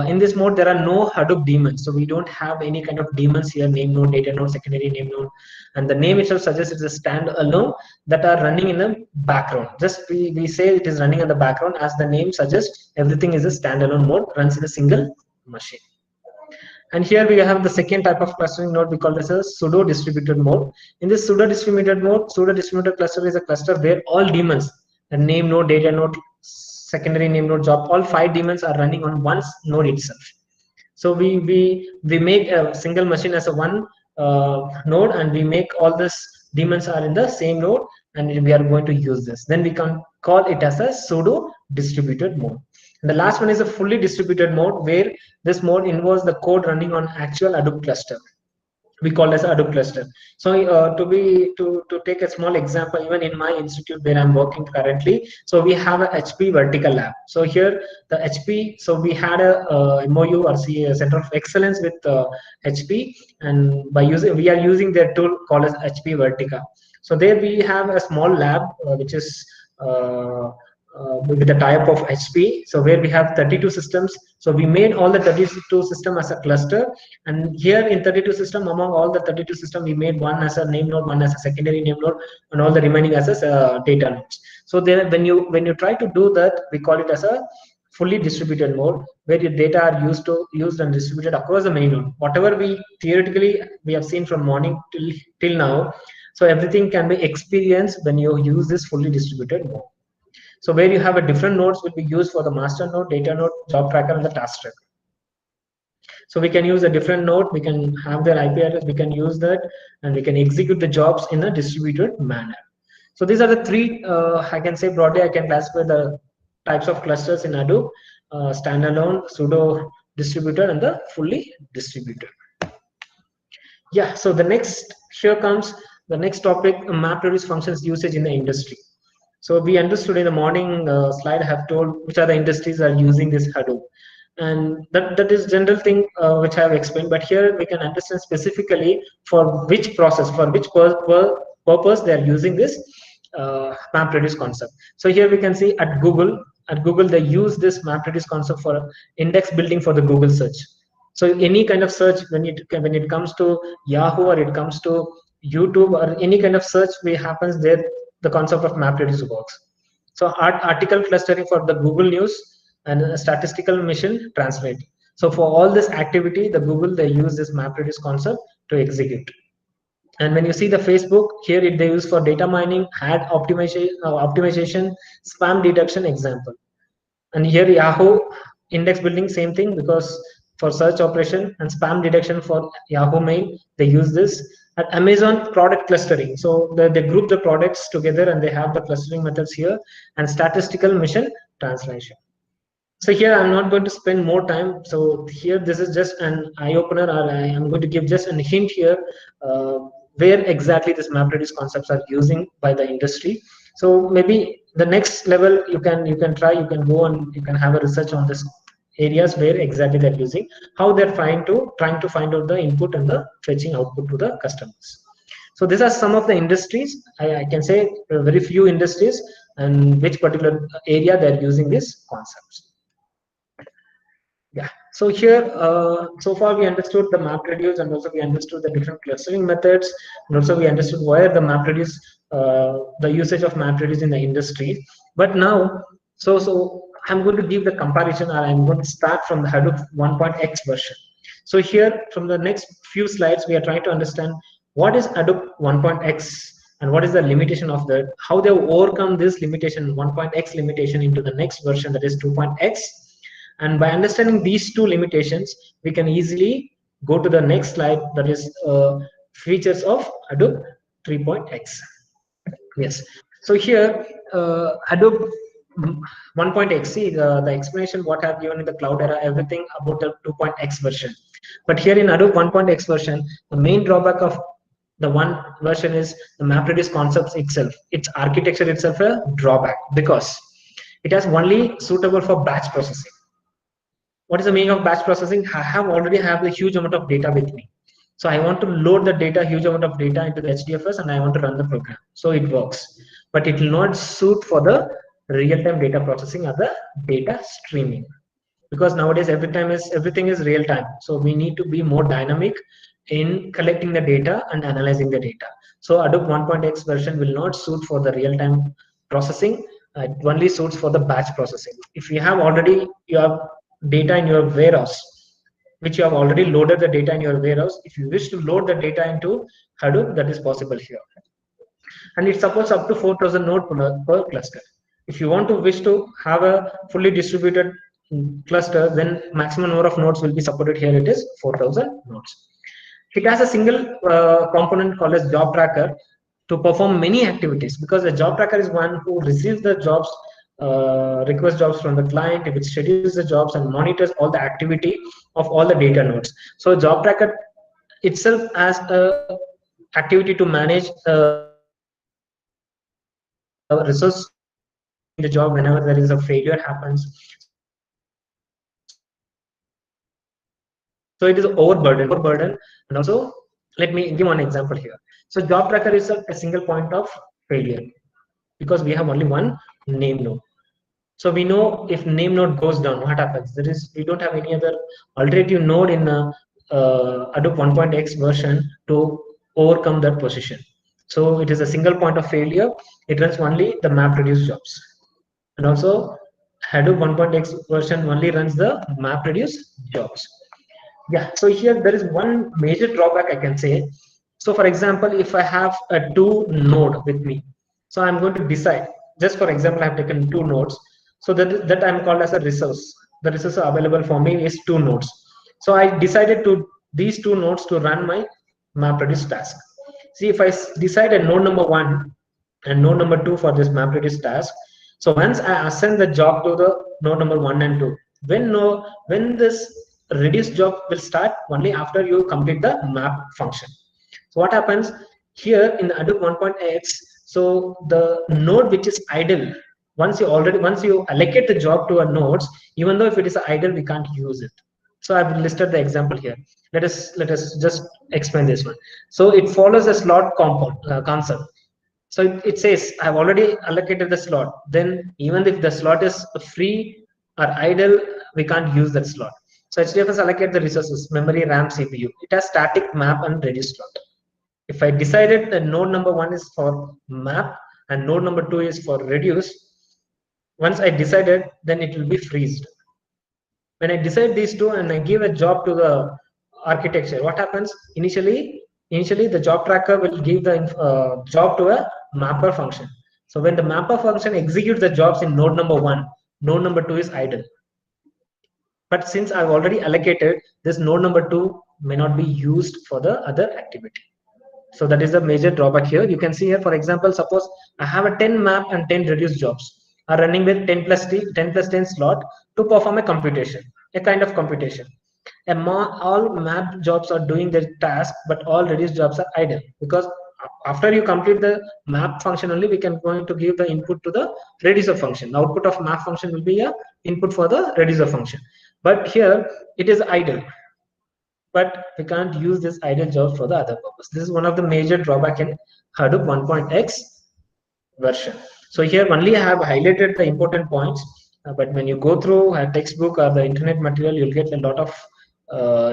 In this mode, there are no Hadoop daemons, so we don't have any kind of daemons here: name node, data node, secondary name node, and the name itself suggests it's a standalone that are running in the background. Just we say it is running in the background, as the name suggests, everything is a standalone mode, runs in a single machine. And here we have the second type of clustering node, we call this a pseudo distributed mode. In this pseudo distributed mode, pseudo distributed cluster is a cluster where all daemons, the name node, data node, secondary name node, job, all 5 daemons are running on one node itself. So we make a single machine as a one node, and we make all this daemons are in the same node, and we are going to use this. Then we can call it as a pseudo distributed mode. And the last one is a fully distributed mode, where this mode involves the code running on actual Hadoop cluster. We call as Hadoop cluster. So to take a small example, even in my institute where I'm working currently, so we have a HP vertical lab. So here the HP, so we had a MOU or a center of excellence with HP, and we are using their tool called as HP Vertica. So there we have a small lab which is with the type of HP, so where we have 32 systems. So we made all the 32 system as a cluster, and here in 32 system, among all the 32 system, we made one as a name node, one as a secondary name node, and all the remaining as a data nodes. So then when you try to do that, we call it as a fully distributed mode, where your data are used and distributed across the main node. Whatever we theoretically we have seen from morning till now, so everything can be experienced when you use this fully distributed mode. So where you have a different nodes will be used for the master node, data node, job tracker, and the task tracker. So we can use a different node, we can have their IP address, we can use that, and we can execute the jobs in a distributed manner. So these are the three, I can say broadly, I can classify the types of clusters in Hadoop: standalone, pseudo distributed, and the fully distributed. Yeah, so the next, here comes the next topic, MapReduce functions usage in the industry. So we understood in the morning slide, I have told which are the industries are using this Hadoop. And that is general thing which I have explained, but here we can understand specifically for which process, for which purpose they are using this MapReduce concept. So here we can see at Google they use this MapReduce concept for index building for the Google search. So any kind of search, when it comes to Yahoo or it comes to YouTube or any kind of search we happens there, the concept of MapReduce works. So article clustering for the Google News and a statistical machine translate. So for all this activity, the Google they use this MapReduce concept to execute. And when you see the Facebook here, they use for data mining, ad optimization, spam detection example. And here Yahoo index building, same thing, because for search operation and spam detection for Yahoo Mail, they use this. At Amazon, product clustering. So they group the products together and they have the clustering methods here, and statistical machine translation. So here I'm not going to spend more time. So here this is just an eye opener, or I am going to give just a hint here uh, where exactly this MapReduce concepts are using by the industry. So maybe the next level you can try, you can go and you can have a research on this areas where exactly they're using, how they're trying to find out the input and the fetching output to the customers. So these are some of the industries. I can say very few industries and which particular area they're using these concepts. Yeah. So here, so far we understood the MapReduce, and also we understood the different clustering methods, and also we understood where the MapReduce, the usage of MapReduce in the industry. But now, so I'm going to give the comparison, or I'm going to start from the Hadoop 1.x version. So here, from the next few slides, we are trying to understand what is Hadoop 1.x and what is the limitation of that, how they overcome this limitation, 1.x limitation, into the next version, that is 2.x. And by understanding these two limitations, we can easily go to the next slide, that is features of Hadoop 3.x. Yes. So here, Hadoop 1.x, see the explanation what I have given in the cloud era, everything about the 2.x version. But here in Hadoop 1.x version, the main drawback of the one version is the MapReduce concepts itself, its architecture itself a drawback, because it has only suitable for batch processing. What is the meaning of batch processing? I have already have a huge amount of data with me. So I want to load the data, huge amount of data into the HDFS, and I want to run the program. So it works, but it will not suit for the real-time data processing or the data streaming, because nowadays everything is real time. So we need to be more dynamic in collecting the data and analyzing the data. So Hadoop 1.x version will not suit for the real time processing. It only suits for the batch processing. If you have already your data in your warehouse, which you have already loaded the data in your warehouse, if you wish to load the data into Hadoop, that is possible here. And it supports up to 4,000 node per cluster. If you want to wish to have a fully distributed cluster, then maximum number of nodes will be supported. Here it is 4,000 nodes. It has a single component called as job tracker to perform many activities, because the job tracker is one who receives the jobs, request jobs from the client, which schedules the jobs and monitors all the activity of all the data nodes. So job tracker itself has a activity to manage resource in the job whenever there is a failure happens. So it is overburden, and also let me give one example here. So job tracker is a single point of failure, because we have only one name node. So we know if name node goes down, what happens. We don't have any other alternative node in Hadoop 1.x version to overcome that position. So it is a single point of failure. It runs only the MapReduce jobs. And also Hadoop 1.x version only runs the MapReduce jobs. Yeah, so here there is one major drawback I can say. So for example, if I have a two node with me, so I'm going to decide, just for example, I've taken two nodes, so that I'm called as a resource. The resource available for me is two nodes. So I decided to these two nodes to run my MapReduce task. See, if I decide a node number one and node number two for this MapReduce task, so once I assign the job to the node number one and two, when this reduce job will start only after you complete the map function. So what happens here in the Hadoop 1.x? So the node which is idle, once you allocate the job to a nodes, even though if it is idle, we can't use it. So I've listed the example here. Let us just explain this one. So it follows a slot compound concept. So it says I've already allocated the slot. Then even if the slot is free or idle, we can't use that slot. So HDFS allocate the resources, memory, RAM, CPU. It has static map and reduce slot. If I decided that node number 1 is for map and node number 2 is for reduce, once I decided, then it will be freezed. When I decide these two and I give a job to the architecture, what happens? Initially the job tracker will give the job to a mapper function. So when the mapper function executes the jobs in node number 1, node number 2 is idle. But since I've already allocated, this node number 2 may not be used for the other activity. So that is the major drawback here. You can see here, for example, suppose I have a 10 map and 10 reduced jobs are running with 10 plus 10 slot to perform a computation, a kind of computation. All map jobs are doing their task, but all reduced jobs are idle, because after you complete the map function only, we can going to give the input to the reducer function. The output of map function will be a input for the reducer function. But here it is idle, but we can't use this idle job for the other purpose. This is one of the major drawback in Hadoop 1.x version. So here only I have highlighted the important points, but when you go through a textbook or the internet material, you'll get a lot of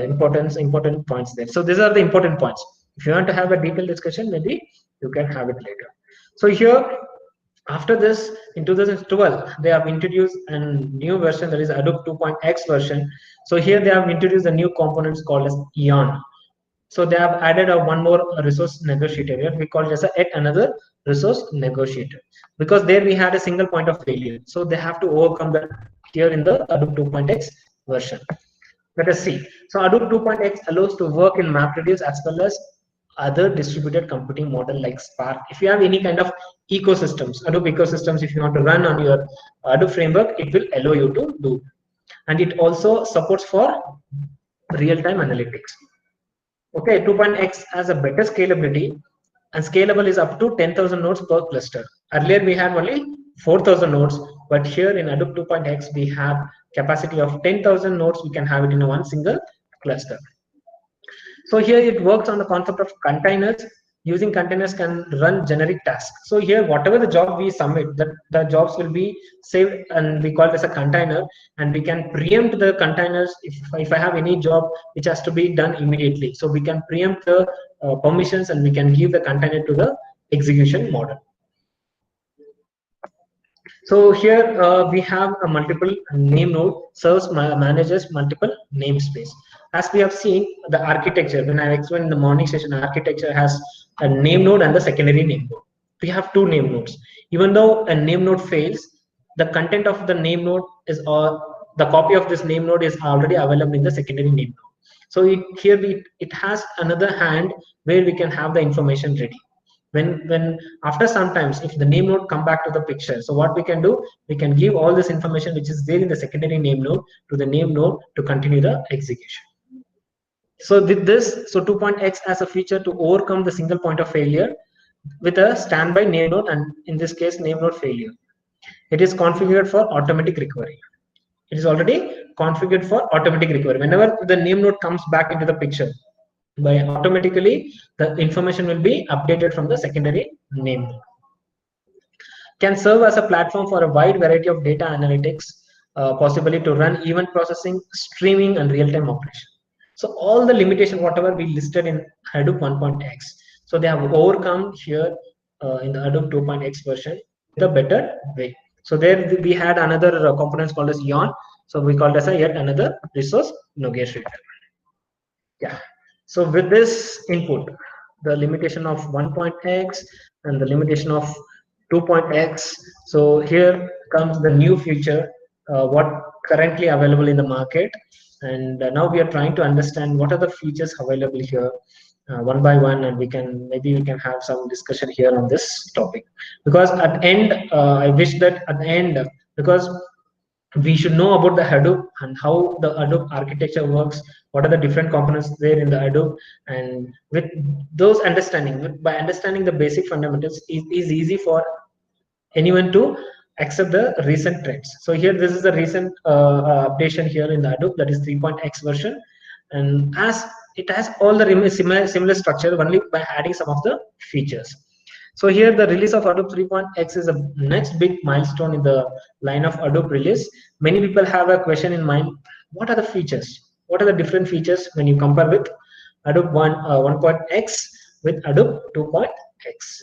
important points there. So these are the important points. If you want to have a detailed discussion, maybe you can have it later. So here, after this, in 2012, they have introduced a new version, that is Hadoop 2.x version. So here they have introduced a new components called as Eon. So they have added one more resource negotiator here. We call it as yet another resource negotiator, because there we had a single point of failure. So they have to overcome that here in the Hadoop 2.x version. Let us see. So Hadoop 2.x allows to work in MapReduce as well as other distributed computing model like Spark. If you have any kind of ecosystems, Hadoop ecosystems, if you want to run on your Hadoop framework, it will allow you to do. And it also supports for real-time analytics. Okay, 2.x has a better scalability, and scalable is up to 10,000 nodes per cluster. Earlier we had only 4,000 nodes, but here in Hadoop 2.x we have capacity of 10,000 nodes. We can have it in one single cluster. So here it works on the concept of containers. Using containers can run generic tasks. So here whatever the job we submit, the jobs will be saved, and we call it as a container, and we can preempt the containers if I have any job which has to be done immediately. So we can preempt the permissions, and we can give the container to the execution model. So here we have a multiple name node serves manages multiple namespace. As we have seen the architecture, when I explained in the morning session, architecture has a name node and the secondary name node. We have two name nodes. Even though a name node fails, the content of the name node is, or the copy of this name node is already available in the secondary name node. So it has another hand where we can have the information ready. When after sometimes if the name node come back to the picture, so what we can do, we can give all this information which is there in the secondary name node to the name node to continue the execution. So with this, so 2.x has a feature to overcome the single point of failure with a standby name node, and in this case name node failure. It is configured for automatic recovery. It is already configured for automatic recovery. Whenever the name node comes back into the picture, by automatically the information will be updated from the secondary name node. Can serve as a platform for a wide variety of data analytics, possibly to run event processing, streaming, and real-time operation. So all the limitation whatever we listed in Hadoop 1.x, so they have overcome here in the Hadoop 2.x version in a better way. So there we had another components called as Eon. So we called as a yet another resource negotiator. Yeah. So with this input, the limitation of 1.x and the limitation of 2.x, so here comes the new feature, what currently available in the market, and now we are trying to understand what are the features available here one by one, and maybe we can have some discussion here on this topic, because at end I wish that at the end, because we should know about the Hadoop and how the Hadoop architecture works, what are the different components there in the Hadoop, and with those understanding, by understanding the basic fundamentals, it is easy for anyone to accept the recent trends. So here, this is the recent updation here in the Hadoop, that is 3.x version, and as it has all the similar structure only by adding some of the features. So here, the release of Hadoop 3.x is a next big milestone in the line of Hadoop release. Many people have a question in mind: what are the features? What are the different features when you compare with Hadoop 1.x with Hadoop 2.x?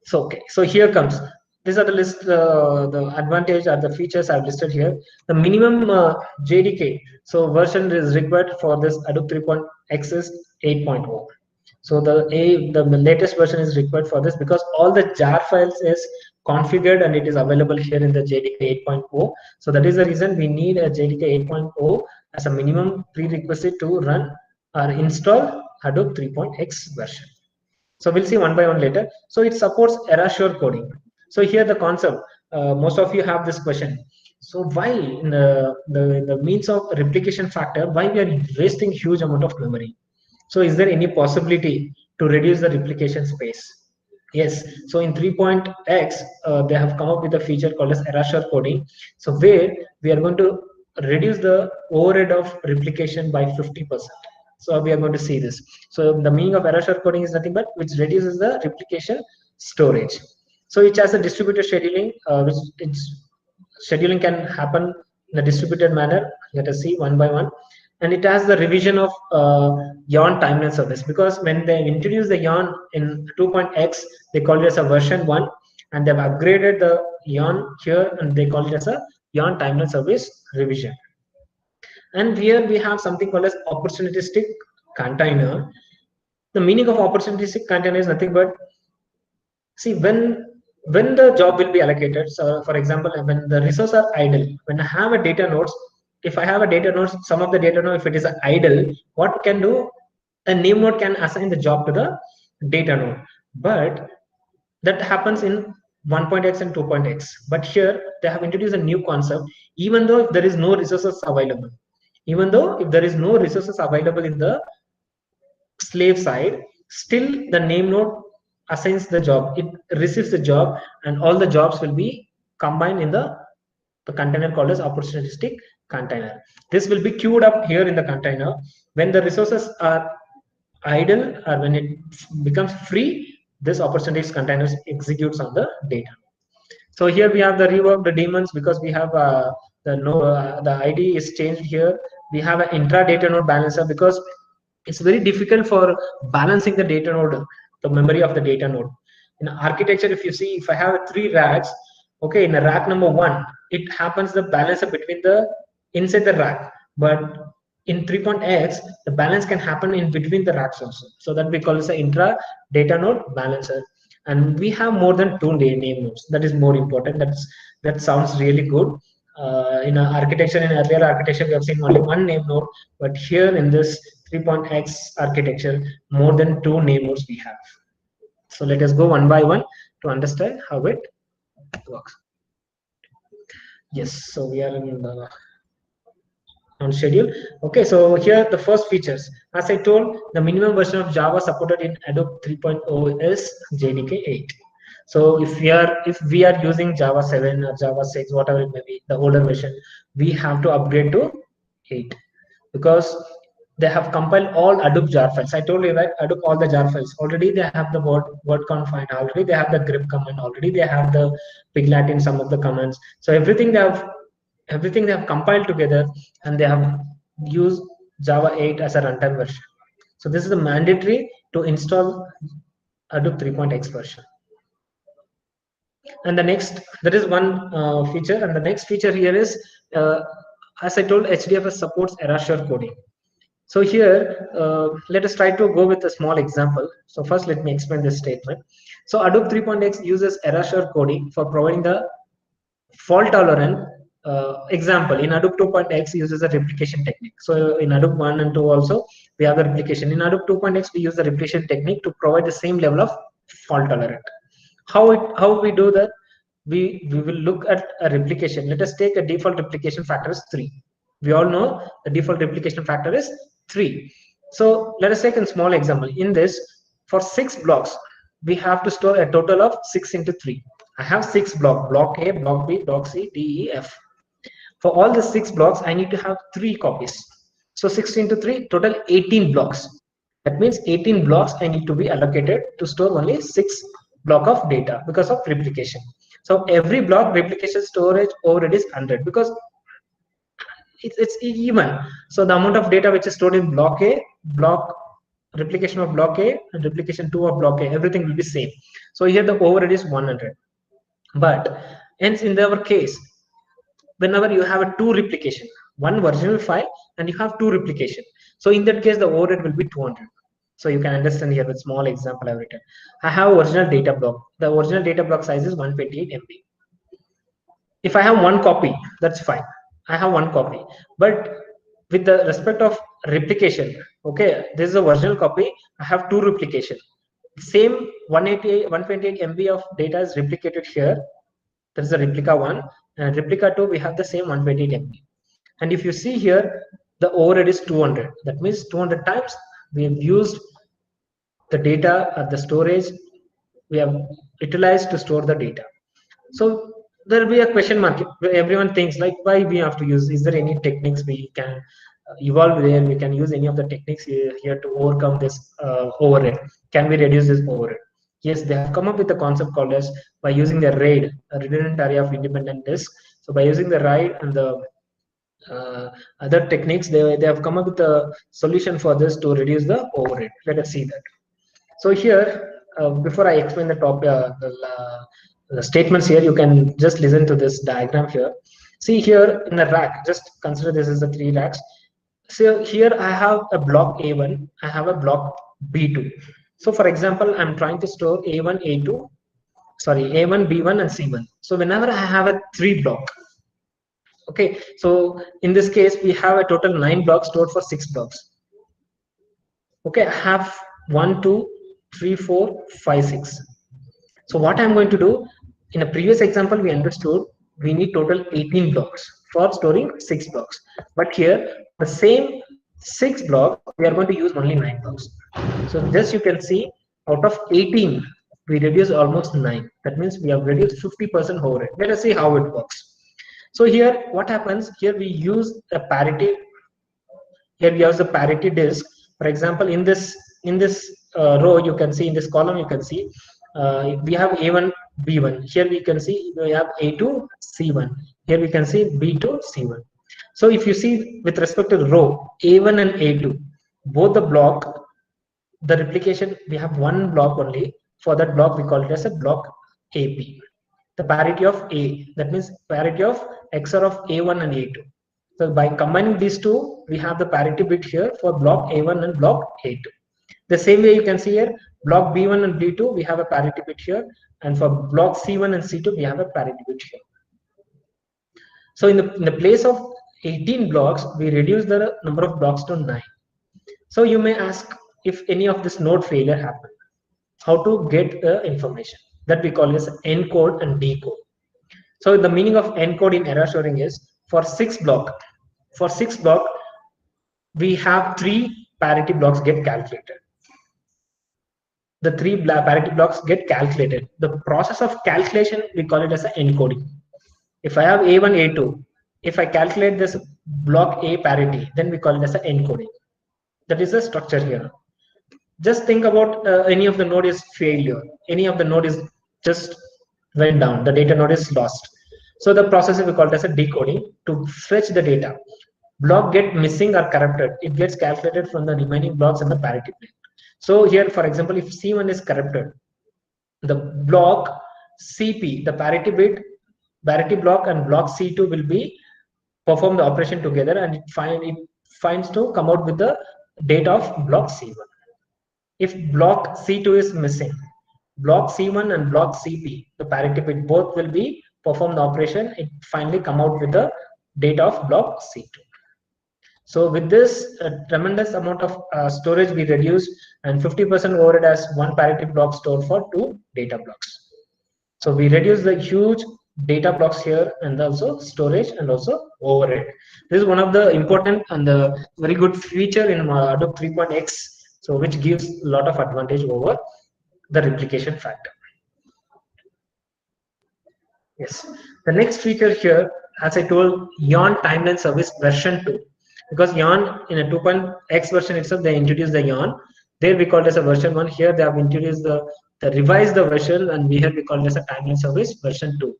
So okay, so here comes. These are the list, the advantage or the features I've listed here. The minimum JDK, so version is required for this Hadoop 3.x is 8.0. So the latest version is required for this because all the jar files is configured and it is available here in the JDK 8.0. So that is the reason we need a JDK 8.0 as a minimum prerequisite to run or install Hadoop 3.x version. So we'll see one by one later. So it supports erasure coding. So here the concept, most of you have this question. So why in the means of replication factor, why we are wasting huge amount of memory? So is there any possibility to reduce the replication space? Yes. So in 3.x, they have come up with a feature called as erasure coding. So where we are going to reduce the overhead of replication by 50%. So we are going to see this. So the meaning of erasure coding is nothing but which reduces the replication storage. So it has a distributed scheduling, which its scheduling can happen in a distributed manner. Let us see one by one. And it has the revision of yarn timeline service, because when they introduced the yarn in 2.x, they called it as a version 1, and they've upgraded the yarn here and they call it as a yarn timeline service revision. And here we have something called as opportunistic container. The meaning of opportunistic container is nothing but, see, when the job will be allocated. So for example, when the resources are idle, when I have a data nodes, if I have a data node, some of the data node, if it is idle, what can do, a name node can assign the job to the data node. But that happens in 1.x and 2.x. But here they have introduced a new concept. Even though if there is no resources available, even though if there is no resources available in the slave side, still the name node assigns the job, it receives the job, and all the jobs will be combined in the container called as opportunistic container. This will be queued up here in the container. When the resources are idle or when it becomes free, this opportunistic containers executes on the data. So here we have the reworked daemons, because we have the ID is changed here. We have an intra data node balancer, because it's very difficult for balancing the data node, the memory of the data node. In architecture, if you see, if I have 3 racks, okay, in a rack number 1, it happens the balancer between the inside the rack, but in 3.x, the balance can happen in between the racks also. So that we call it the intra data node balancer. And we have more than 2 name nodes. That is more important. That sounds really good. In architecture, in earlier architecture, we have seen only 1 name node, but here in this 3.x architecture, more than 2 name nodes we have. So let us go one by one to understand how it works. Yes, so we are in the on schedule. Okay, so here the first features. As I told, the minimum version of Java supported in Hadoop 3.0 is JDK 8. So if we are using Java 7 or Java 6, whatever it may be, the older version, we have to upgrade to 8, because they have compiled all Hadoop jar files. I told you, right? Hadoop all the jar files. Already they have the word confined. Already they have the grep command. Already they have the pig Latin, some of the commands. So everything they have compiled together, and they have used Java 8 as a runtime version. So this is the mandatory to install Hadoop 3.x version. And the next, there is one feature, and the next feature here is, as I told, HDFS supports erasure coding. So here, let us try to go with a small example. So first, let me explain this statement. So Hadoop 3.x uses erasure coding for providing the fault tolerant example. In Hadoop 2.x uses a replication technique. So in Hadoop 1 and 2 also, we have the replication. In Hadoop 2.x, we use the replication technique to provide the same level of fault tolerant. How we do that? we will look at a replication. Let us take a default replication factor is 3. We all know the default replication factor is 3. So let us take a small example. In this, for 6 blocks, we have to store a total of 6 into 3. I have 6 blocks: block A, block B, block C, D, E, F. For all the 6 blocks, I need to have 3 copies. So 6 into 3, total 18 blocks. That means 18 blocks I need to be allocated to store only 6 block of data because of replication. So every block replication storage overhead is 100 because it's even. So the amount of data which is stored in block A, block replication of block A and replication 2 of block A, everything will be same. So here the overhead is 100. But hence in our case, whenever you have a 2 replication, one original file and you have 2 replication, so in that case the overhead will be 200. So you can understand here with small example I've written. I have original data block. The original data block size is 128 MB. If I have one copy, that's fine. I have one copy. But with the respect of replication, okay, this is a original copy. I have 2 replication. Same 128 MB of data is replicated here. That is the replica 1. And replica 2, we have the same 128 MB. And if you see here, the overhead is 200. That means 200 times we have used the data at the storage. We have utilized to store the data. So there will be a question mark. Everyone thinks like, why we have to use? Is there any techniques we can evolve there? We can use any of the techniques here to overcome this overhead. Can we reduce this overhead? Yes, they have come up with a concept called as by using the RAID, a redundant array of independent disk. So by using the RAID and the other techniques, they have come up with a solution for this to reduce the overhead. Let us see that. So here, before I explain the topic, the statements here, you can just listen to this diagram here. See here in the rack, just consider this is the 3 racks. So here I have a block A1, I have a block B2. So for example, I'm trying to store A1, A2, sorry, A1, B1 and C1. So whenever I have a 3 block, okay, so in this case, we have a total 9 blocks stored for 6 blocks. Okay, I have 1, 2, 3, 4, 5, 6. So what I'm going to do, in a previous example, we understood we need total 18 blocks for storing 6 blocks. But here, the same 6 blocks, we are going to use only 9 blocks. So this you can see, out of 18, we reduce almost 9. That means we have reduced 50% overhead. Let us see how it works. So here, what happens? Here we use a parity. Here we use the parity disk. For example, in this row, you can see in this column, you can see we have A1, B1. Here we can see we have A2, C1. Here we can see B2, C1. So if you see with respect to the row A1 and A2, both the block, the replication, we have one block only. For that block, we call it as a block AP. The parity of A, that means parity of XOR of A1 and A2. So by combining these two, we have the parity bit here for block A1 and block A2. The same way you can see here, block B1 and B2, we have a parity bit here. And for block C1 and C2, we have a parity bit here. So in the place of 18 blocks, we reduce the number of blocks to 9. So you may ask if any of this node failure happened, how to get the information. That we call as encode and decode. So the meaning of encode in error storing is for 6 block, we have 3 parity blocks get calculated. The 3 parity blocks get calculated. The process of calculation, we call it as an encoding. If I have A1, A2, if I calculate this block A parity, then we call it as an encoding. That is the structure here. Just think about any of the node is failure. Any of the node is just went down. The data node is lost. So the process we call it as a decoding to fetch the data. Block get missing or corrupted. It gets calculated from the remaining blocks in the parity plane. So here, for example, if C1 is corrupted, the block CP, the parity bit, parity block and block C2 will be perform the operation together, and it finds to come out with the data of block C1. If block C2 is missing, block C1 and block CP, the parity bit, both will be perform the operation. It finally come out with the data of block C2. So with this tremendous amount of storage we reduce, and 50% overhead as one parity block stored for 2 data blocks. So we reduce the huge data blocks here, and also storage and also overhead. This is one of the important and the very good feature in Adobe 3.x, so which gives a lot of advantage over the replication factor. Yes, the next feature here, as I told, Yarn timeline service version 2, because Yarn in a 2.x version itself they introduced the Yarn. There we call it as a version 1. Here they have introduced the revised the version, and we here we call it as a timeline service version 2.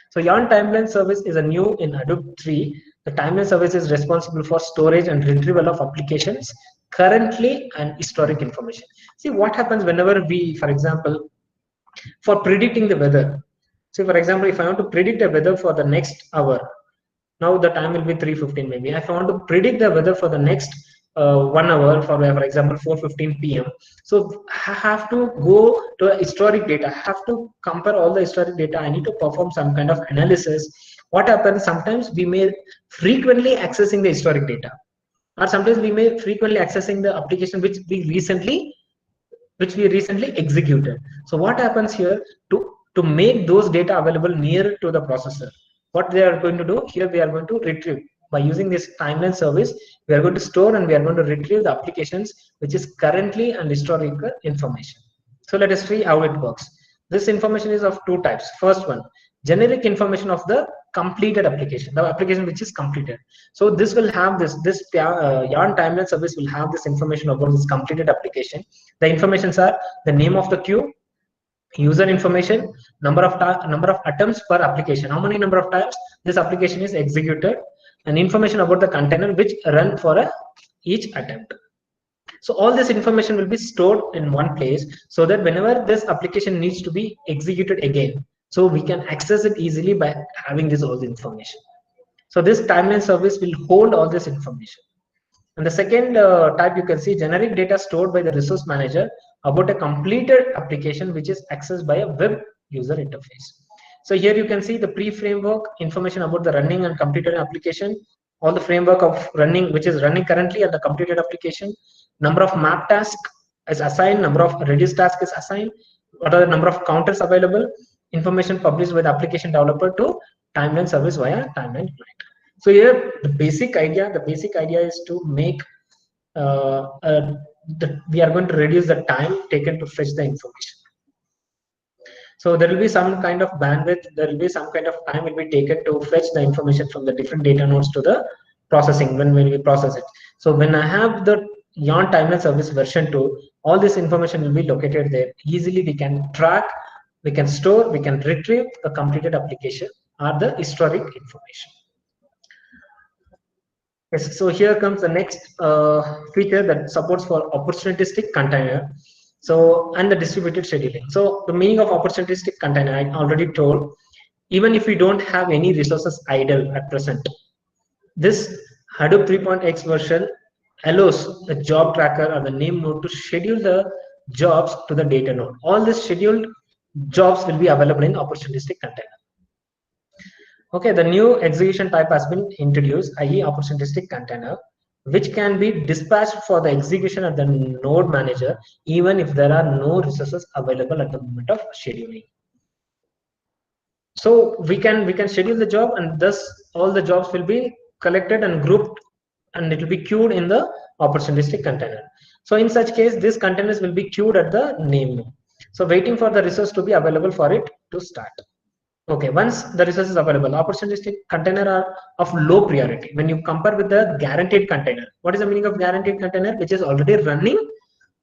So Yarn timeline service is a new in Adobe 3. The timeline service is responsible for storage and retrieval of applications currently and historic information. See what happens whenever we, for example, for predicting the weather. So for example, if I want to predict the weather for the next hour, now the time will be 3:15 maybe. If I want to predict the weather for the next 1 hour, for example 4:15 p.m. So I have to go to historic data. I have to compare all the historic data. I need to perform some kind of analysis. What happens? Sometimes we may frequently accessing the historic data, or sometimes we may frequently accessing the application which we recently executed. So what happens here, to make those data available near to the processor, what they are going to do here, we are going to retrieve by using this timeline service. We are going to store and we are going to retrieve the applications which is currently and historical information. So let us see how it works. This information is of two types. First one, generic information of the completed application, the application which is completed. So this will have this Yarn timeline service will have this information about this completed application. The informations are the name of the queue, user information, number of attempts per application, how many number of times this application is executed, and information about the container which run for each attempt. So all this information will be stored in one place, so that whenever this application needs to be executed again, so we can access it easily by having this all the information. So this timeline service will hold all this information. And the second type, you can see generic data stored by the resource manager about a completed application which is accessed by a web user interface. So here you can see the pre-framework information about the running and completed application, all the framework of running which is running currently and the completed application, number of map tasks is assigned, number of reduced tasks is assigned, what are the number of counters available, information published by the application developer to timeline service via timeline client. So here the basic idea is to make we are going to reduce the time taken to fetch the information. So there will be some kind of bandwidth, there will be some kind of time will be taken to fetch the information from the different data nodes to the processing when we process it. So when I have the Yarn timeline service version 2, all this information will be located there. Easily we can track, we can store, we can retrieve the completed application or the historic information. Yes, so here comes the next feature that supports for opportunistic container. So, and the distributed scheduling. So the meaning of opportunistic container, I already told, even if we don't have any resources idle at present, this Hadoop 3.x version allows the job tracker or the name node to schedule the jobs to the data node. All these scheduled jobs will be available in opportunistic container. Okay, the new execution type has been introduced, i.e. opportunistic container, which can be dispatched for the execution at the node manager, even if there are no resources available at the moment of scheduling. So we can schedule the job, and thus all the jobs will be collected and grouped, and it will be queued in the opportunistic container. So in such case, these containers will be queued at the name node. So waiting for the resource to be available for it to start. Okay, once the resource is available, opportunistic container are of low priority when you compare with the guaranteed container. What is the meaning of guaranteed container? Which is already running,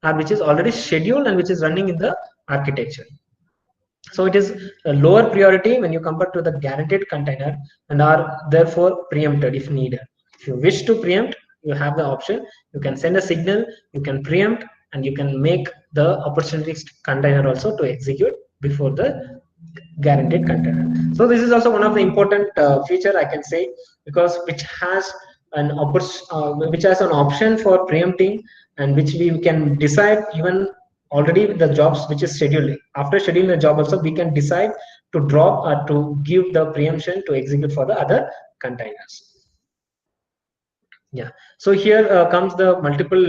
or which is already scheduled and which is running in the architecture. So it is a lower priority when you compare to the guaranteed container, and are therefore preempted if needed. If you wish to preempt, you have the option. You can send a signal, you can preempt, and you can make the opportunistic container also to execute before the guaranteed container. So this is also one of the important feature I can say, because which has an option for preempting, and which we can decide even already the jobs which is scheduled. After scheduling the job also, we can decide to drop or to give the preemption to execute for the other containers. Yeah, so here comes the multiple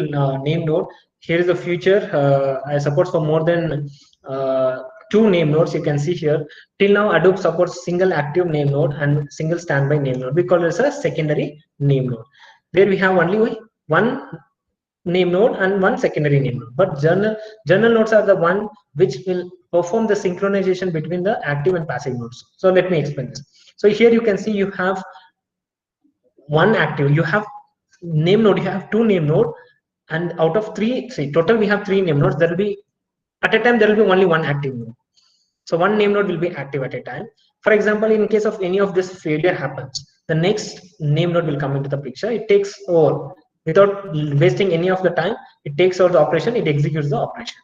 name node. Here is the feature. I support for more than two name nodes. You can see here, till now Hadoop supports single active name node and single standby name node. We call it as a secondary name node. There we have only one name node and one secondary name node. But journal nodes are the one which will perform the synchronization between the active and passive nodes. So let me explain this. So here you can see you have one active, you have name node, you have two name node, and out of three, see total we have three name nodes. There will be at a time there will be only one active node. So one name node will be active at a time. For example, in case of any of this failure happens, the next name node will come into the picture. It takes over without wasting any of the time. It takes over the operation. It executes the operation.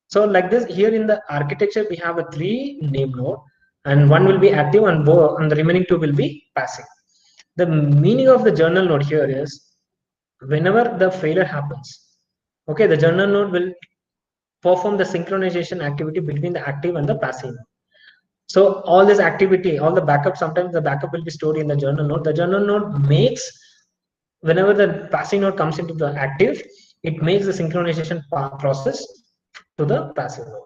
So like this, here in the architecture, we have a three name node, and one will be active, and the remaining two will be passive. The meaning of the journal node here is whenever the failure happens, okay, the journal node will perform the synchronization activity between the active and the passive node. So all this activity, all the backup, sometimes the backup will be stored in the journal node. The journal node makes, whenever the passive node comes into the active, it makes the synchronization process to the passive node.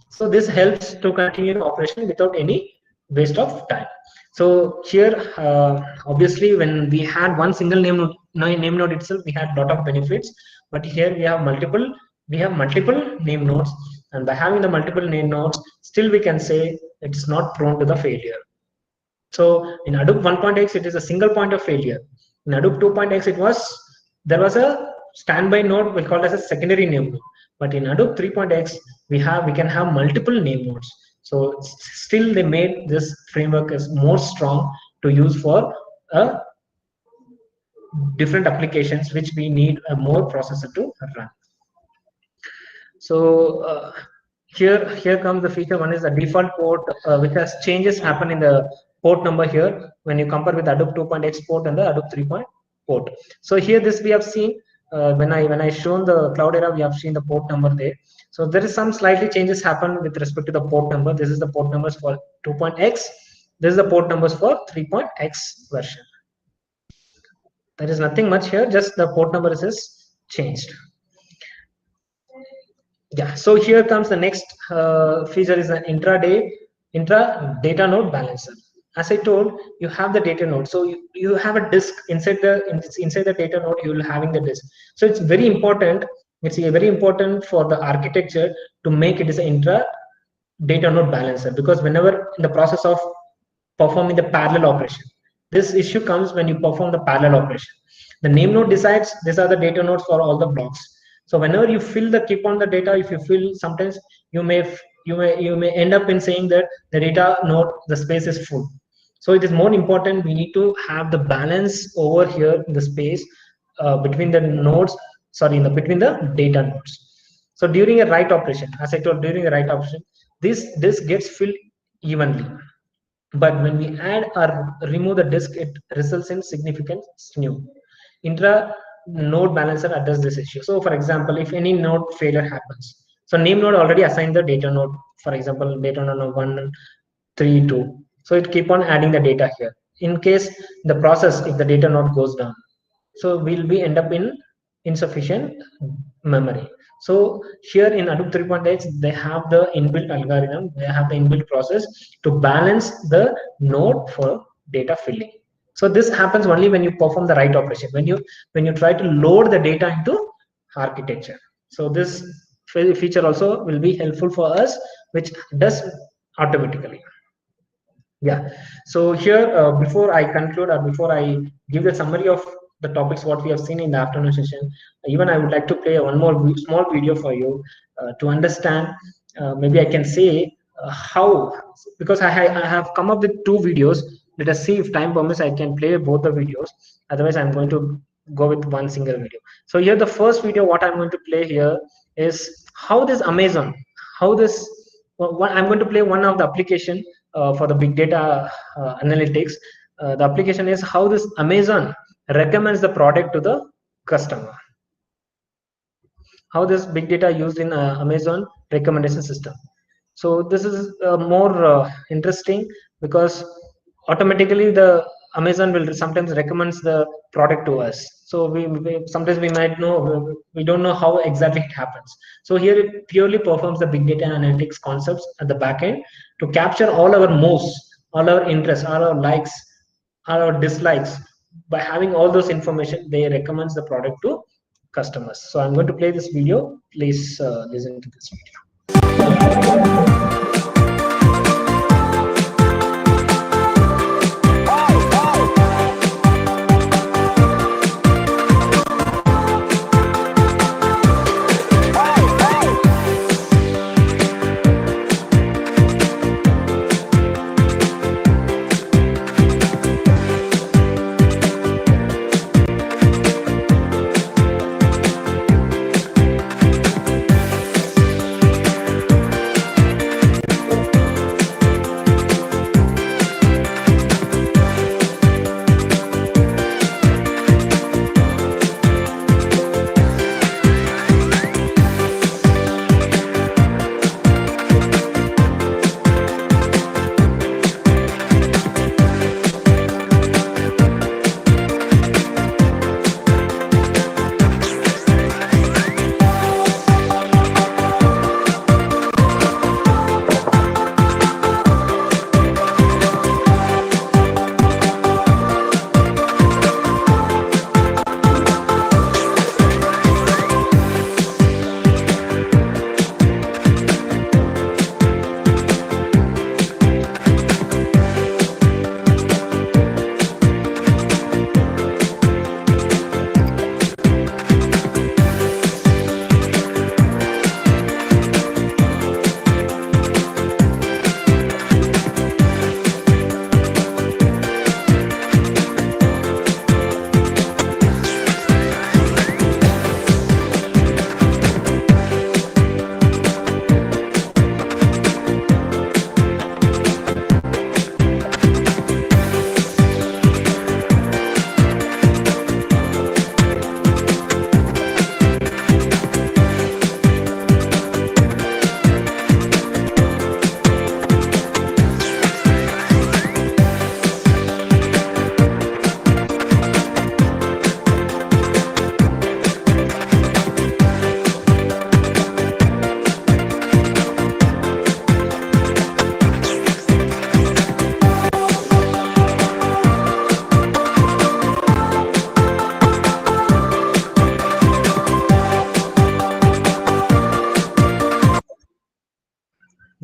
So this helps to continue the operation without any waste of time. So here, obviously, when we had one single name node itself, we had a lot of benefits. But here we have multiple name nodes, and by having the multiple name nodes, still we can say it's not prone to the failure. So in Hadoop 1.x, it is a single point of failure. In Hadoop 2.x, there was a standby node, we call it as a secondary name node. But in Hadoop 3.x, we can have multiple name nodes. So still they made this framework as more strong to use for different applications which we need a more processor to run. So here comes the feature. One is the default port, which has changes happen in the port number here when you compare with Hadoop 2.x port and the Hadoop 3. Port. So here this we have seen when I shown the Cloudera, we have seen the port number there. So there is some slightly changes happen with respect to the port number. This is the port numbers for 2.x. This is the port numbers for 3.x version. There is nothing much here, just the port number is changed. Yeah, so here comes the next feature is an intra data node balancer. As I told, you have the data node, so you have a disk inside the data node. You will having the disk. So it's very important. It's very important for the architecture to make it as an intra data node balancer, because whenever in the process of performing the parallel operation, this issue comes when you perform the parallel operation. The name node decides these are the data nodes for all the blocks. So whenever you fill the keep on the data, if you fill, sometimes you may end up in saying that the data node, the space is full. So it is more important, we need to have the balance over here in the space between the nodes, between the data nodes. So during a write operation, as I told, during a write operation, this gets filled evenly. But when we add or remove the disk, it results in significant skew. Intra node balancer address this issue. So for example, if any node failure happens, so name node already assigned the data node, for example, data node 1, 3, 2. So it keep on adding the data here. In case the process, if the data node goes down, so we'll be end up in insufficient memory. So here in Hadoop 3.x, they have the inbuilt algorithm, they have the inbuilt process to balance the node for data filling. So this happens only when you perform the write operation, when you try to load the data into architecture. So this feature also will be helpful for us, which does automatically. Yeah. So here, before I conclude or before I give the summary of the topics what we have seen in the afternoon session, even I would like to play one more small video for you to understand. Maybe I can say how, because I have come up with two videos. Let us see if time permits, I can play both the videos. Otherwise, I'm going to go with one single video. So here, the first video, what I'm going to play here is how this Amazon, how this, I'm going to play one of the application for the big data analytics. The application is how this Amazon recommends the product to the customer. How this big data used in Amazon recommendation system. So this is more interesting, because automatically the Amazon will sometimes recommends the product to us. So sometimes we might know, we don't know how exactly it happens. So here it purely performs the big data and analytics concepts at the back end to capture all our moves, all our interests, all our likes, all our dislikes. By having all those information, they recommends the product to customers. So I'm going to play this video. Please listen to this video.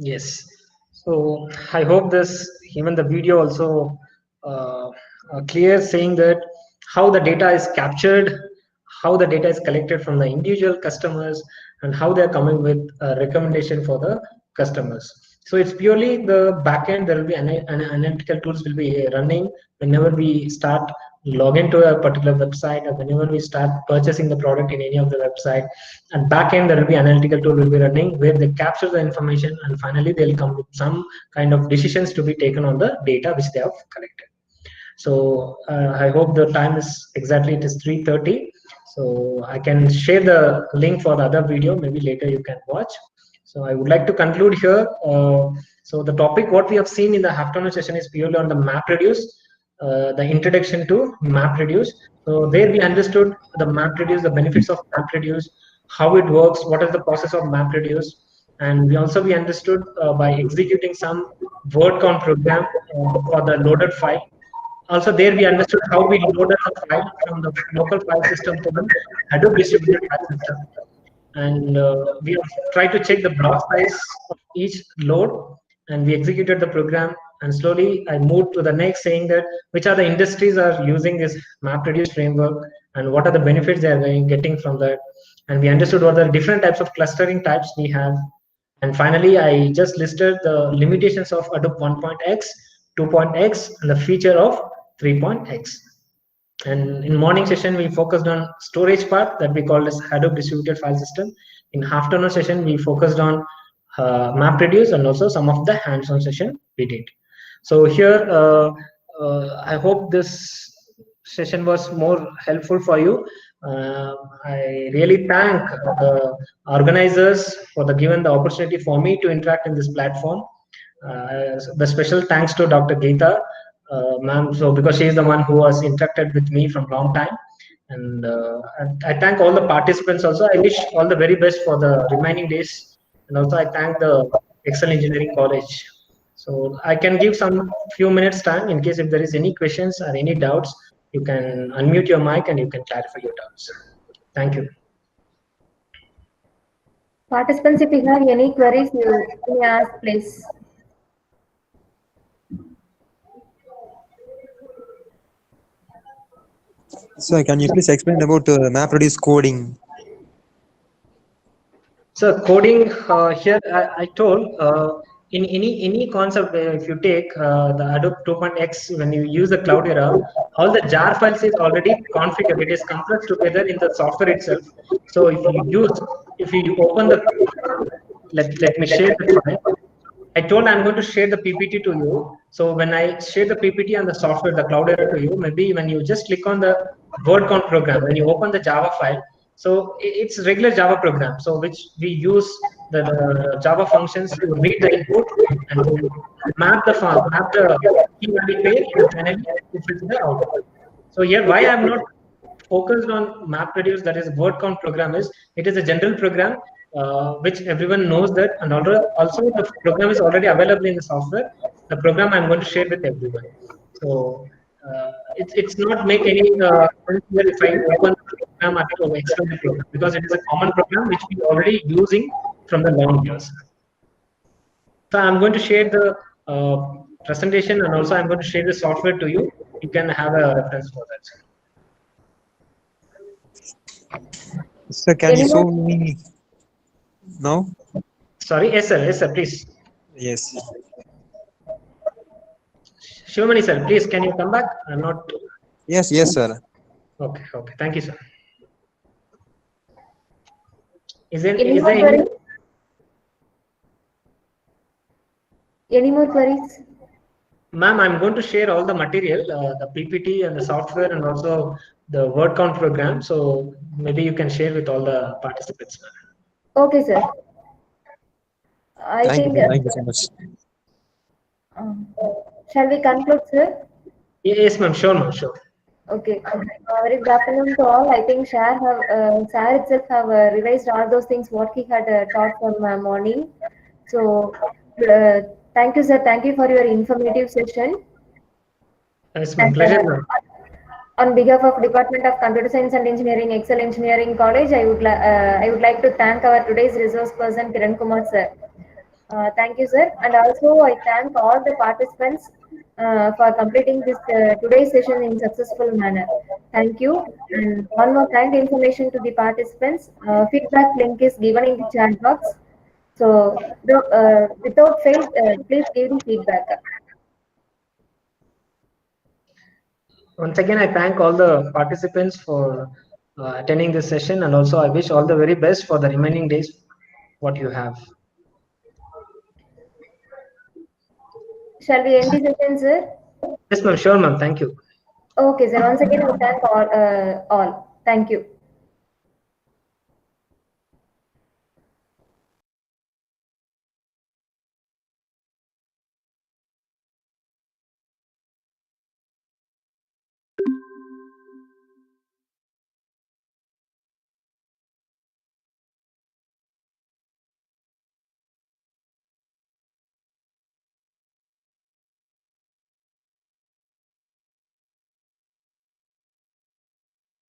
Yes. So I hope this, even the video also clear, saying that how the data is captured, how the data is collected from the individual customers, and how they are coming with a recommendation for the customers. So it's purely the backend. There will be analytical tools will be running whenever we start log into a particular website, or whenever we start purchasing the product in any of the website. And backend, there will be analytical tool will be running where they capture the information, and finally they'll come with some kind of decisions to be taken on the data which they have collected. So I hope the time is exactly, it is 3:30. So I can share the link for the other video. Maybe later you can watch. So I would like to conclude here. So the topic what we have seen in the afternoon session is purely on the MapReduce, the introduction to MapReduce. So there we understood the MapReduce, the benefits of MapReduce, how it works, what is the process of MapReduce, and we understood by executing some word count program for the loaded file. Also there we understood how we loaded the file from the local file system to the Hadoop distributed file system. And we have tried to check the block size of each load, and we executed the program. And slowly I moved to the next, saying that which are the industries are using this MapReduce framework and what are the benefits they are getting from that. And we understood what are the different types of clustering types we have. And finally, I just listed the limitations of Hadoop 1.x, 2.x, and the feature of 3.x. And in morning session, we focused on storage part that we called as Hadoop distributed file system. In afternoon session, we focused on MapReduce, and also some of the hands-on session we did. So here, I hope this session was more helpful for you. I really thank the organizers for the given the opportunity for me to interact in this platform. The special thanks to Dr. Geeta ma'am. So because she is the one who has interacted with me from long time, and I thank all the participants also. I wish all the very best for the remaining days, and also I thank the Excel Engineering College. So I can give some few minutes time in case if there is any questions or any doubts, you can unmute your mic and you can clarify your doubts. Thank you. Participants, if you have any queries, you may ask, please. So can you please explain about MapReduce coding? So coding here, I told in any concept, if you take the Adobe 2.x, when you use the cloud era, all the jar files is already configured. It is compressed together in the software itself. So if you open the, let me share the file. I told I'm going to share the PPT to you. So when I share the PPT and the software, the cloud error to you, maybe when you just click on the word count program, when you open the Java file, so it's a regular Java program. So which we use the Java functions to read the input and to map the key value pair and finally to fetch the output. So here, why I'm not focused on MapReduce, that is word count program, is it is a general program which everyone knows that, and also the program is already available in the software. The program I'm going to share with everyone. So it's not make any sense here if I open the program or extend the program, because it is a common program which we already using from the long years. So I'm going to share the presentation, and also I'm going to share the software to you. You can have a reference for that. So can you show me now? Sorry, yes sir, please. Yes. Shivamani sir, please, can you come back? I'm not. Yes, sir. Okay, thank you, sir. Is Any there more queries? Any more queries? Ma'am, I'm going to share all the material, the PPT and the software, and also the word count program. So maybe you can share with all the participants, ma'am. Okay, sir. I think. Thank you so much. Shall we conclude, sir? Yes, ma'am. Sure, ma'am. Sure. Okay. Very good afternoon to all. I think Shah itself have revised all those things what he had taught from morning. So thank you, sir. Thank you for your informative session. Yes, ma'am. And Pleasure, ma'am. on behalf of Department of Computer Science and Engineering, Excel Engineering College, I would like to thank our today's resource person, Kiran Kumar, sir. Thank you, sir. And also, I thank all the participants for completing this today's session in successful manner. Thank you. And one more kind information to the participants. Feedback link is given in the chat box. So, without fail, please give the feedback. Once again, I thank all the participants for attending this session, and also I wish all the very best for the remaining days what you have. Shall we end the session, sir? Yes, ma'am. Sure, ma'am. Thank you. Okay, sir. Once again, I thank all. Thank you.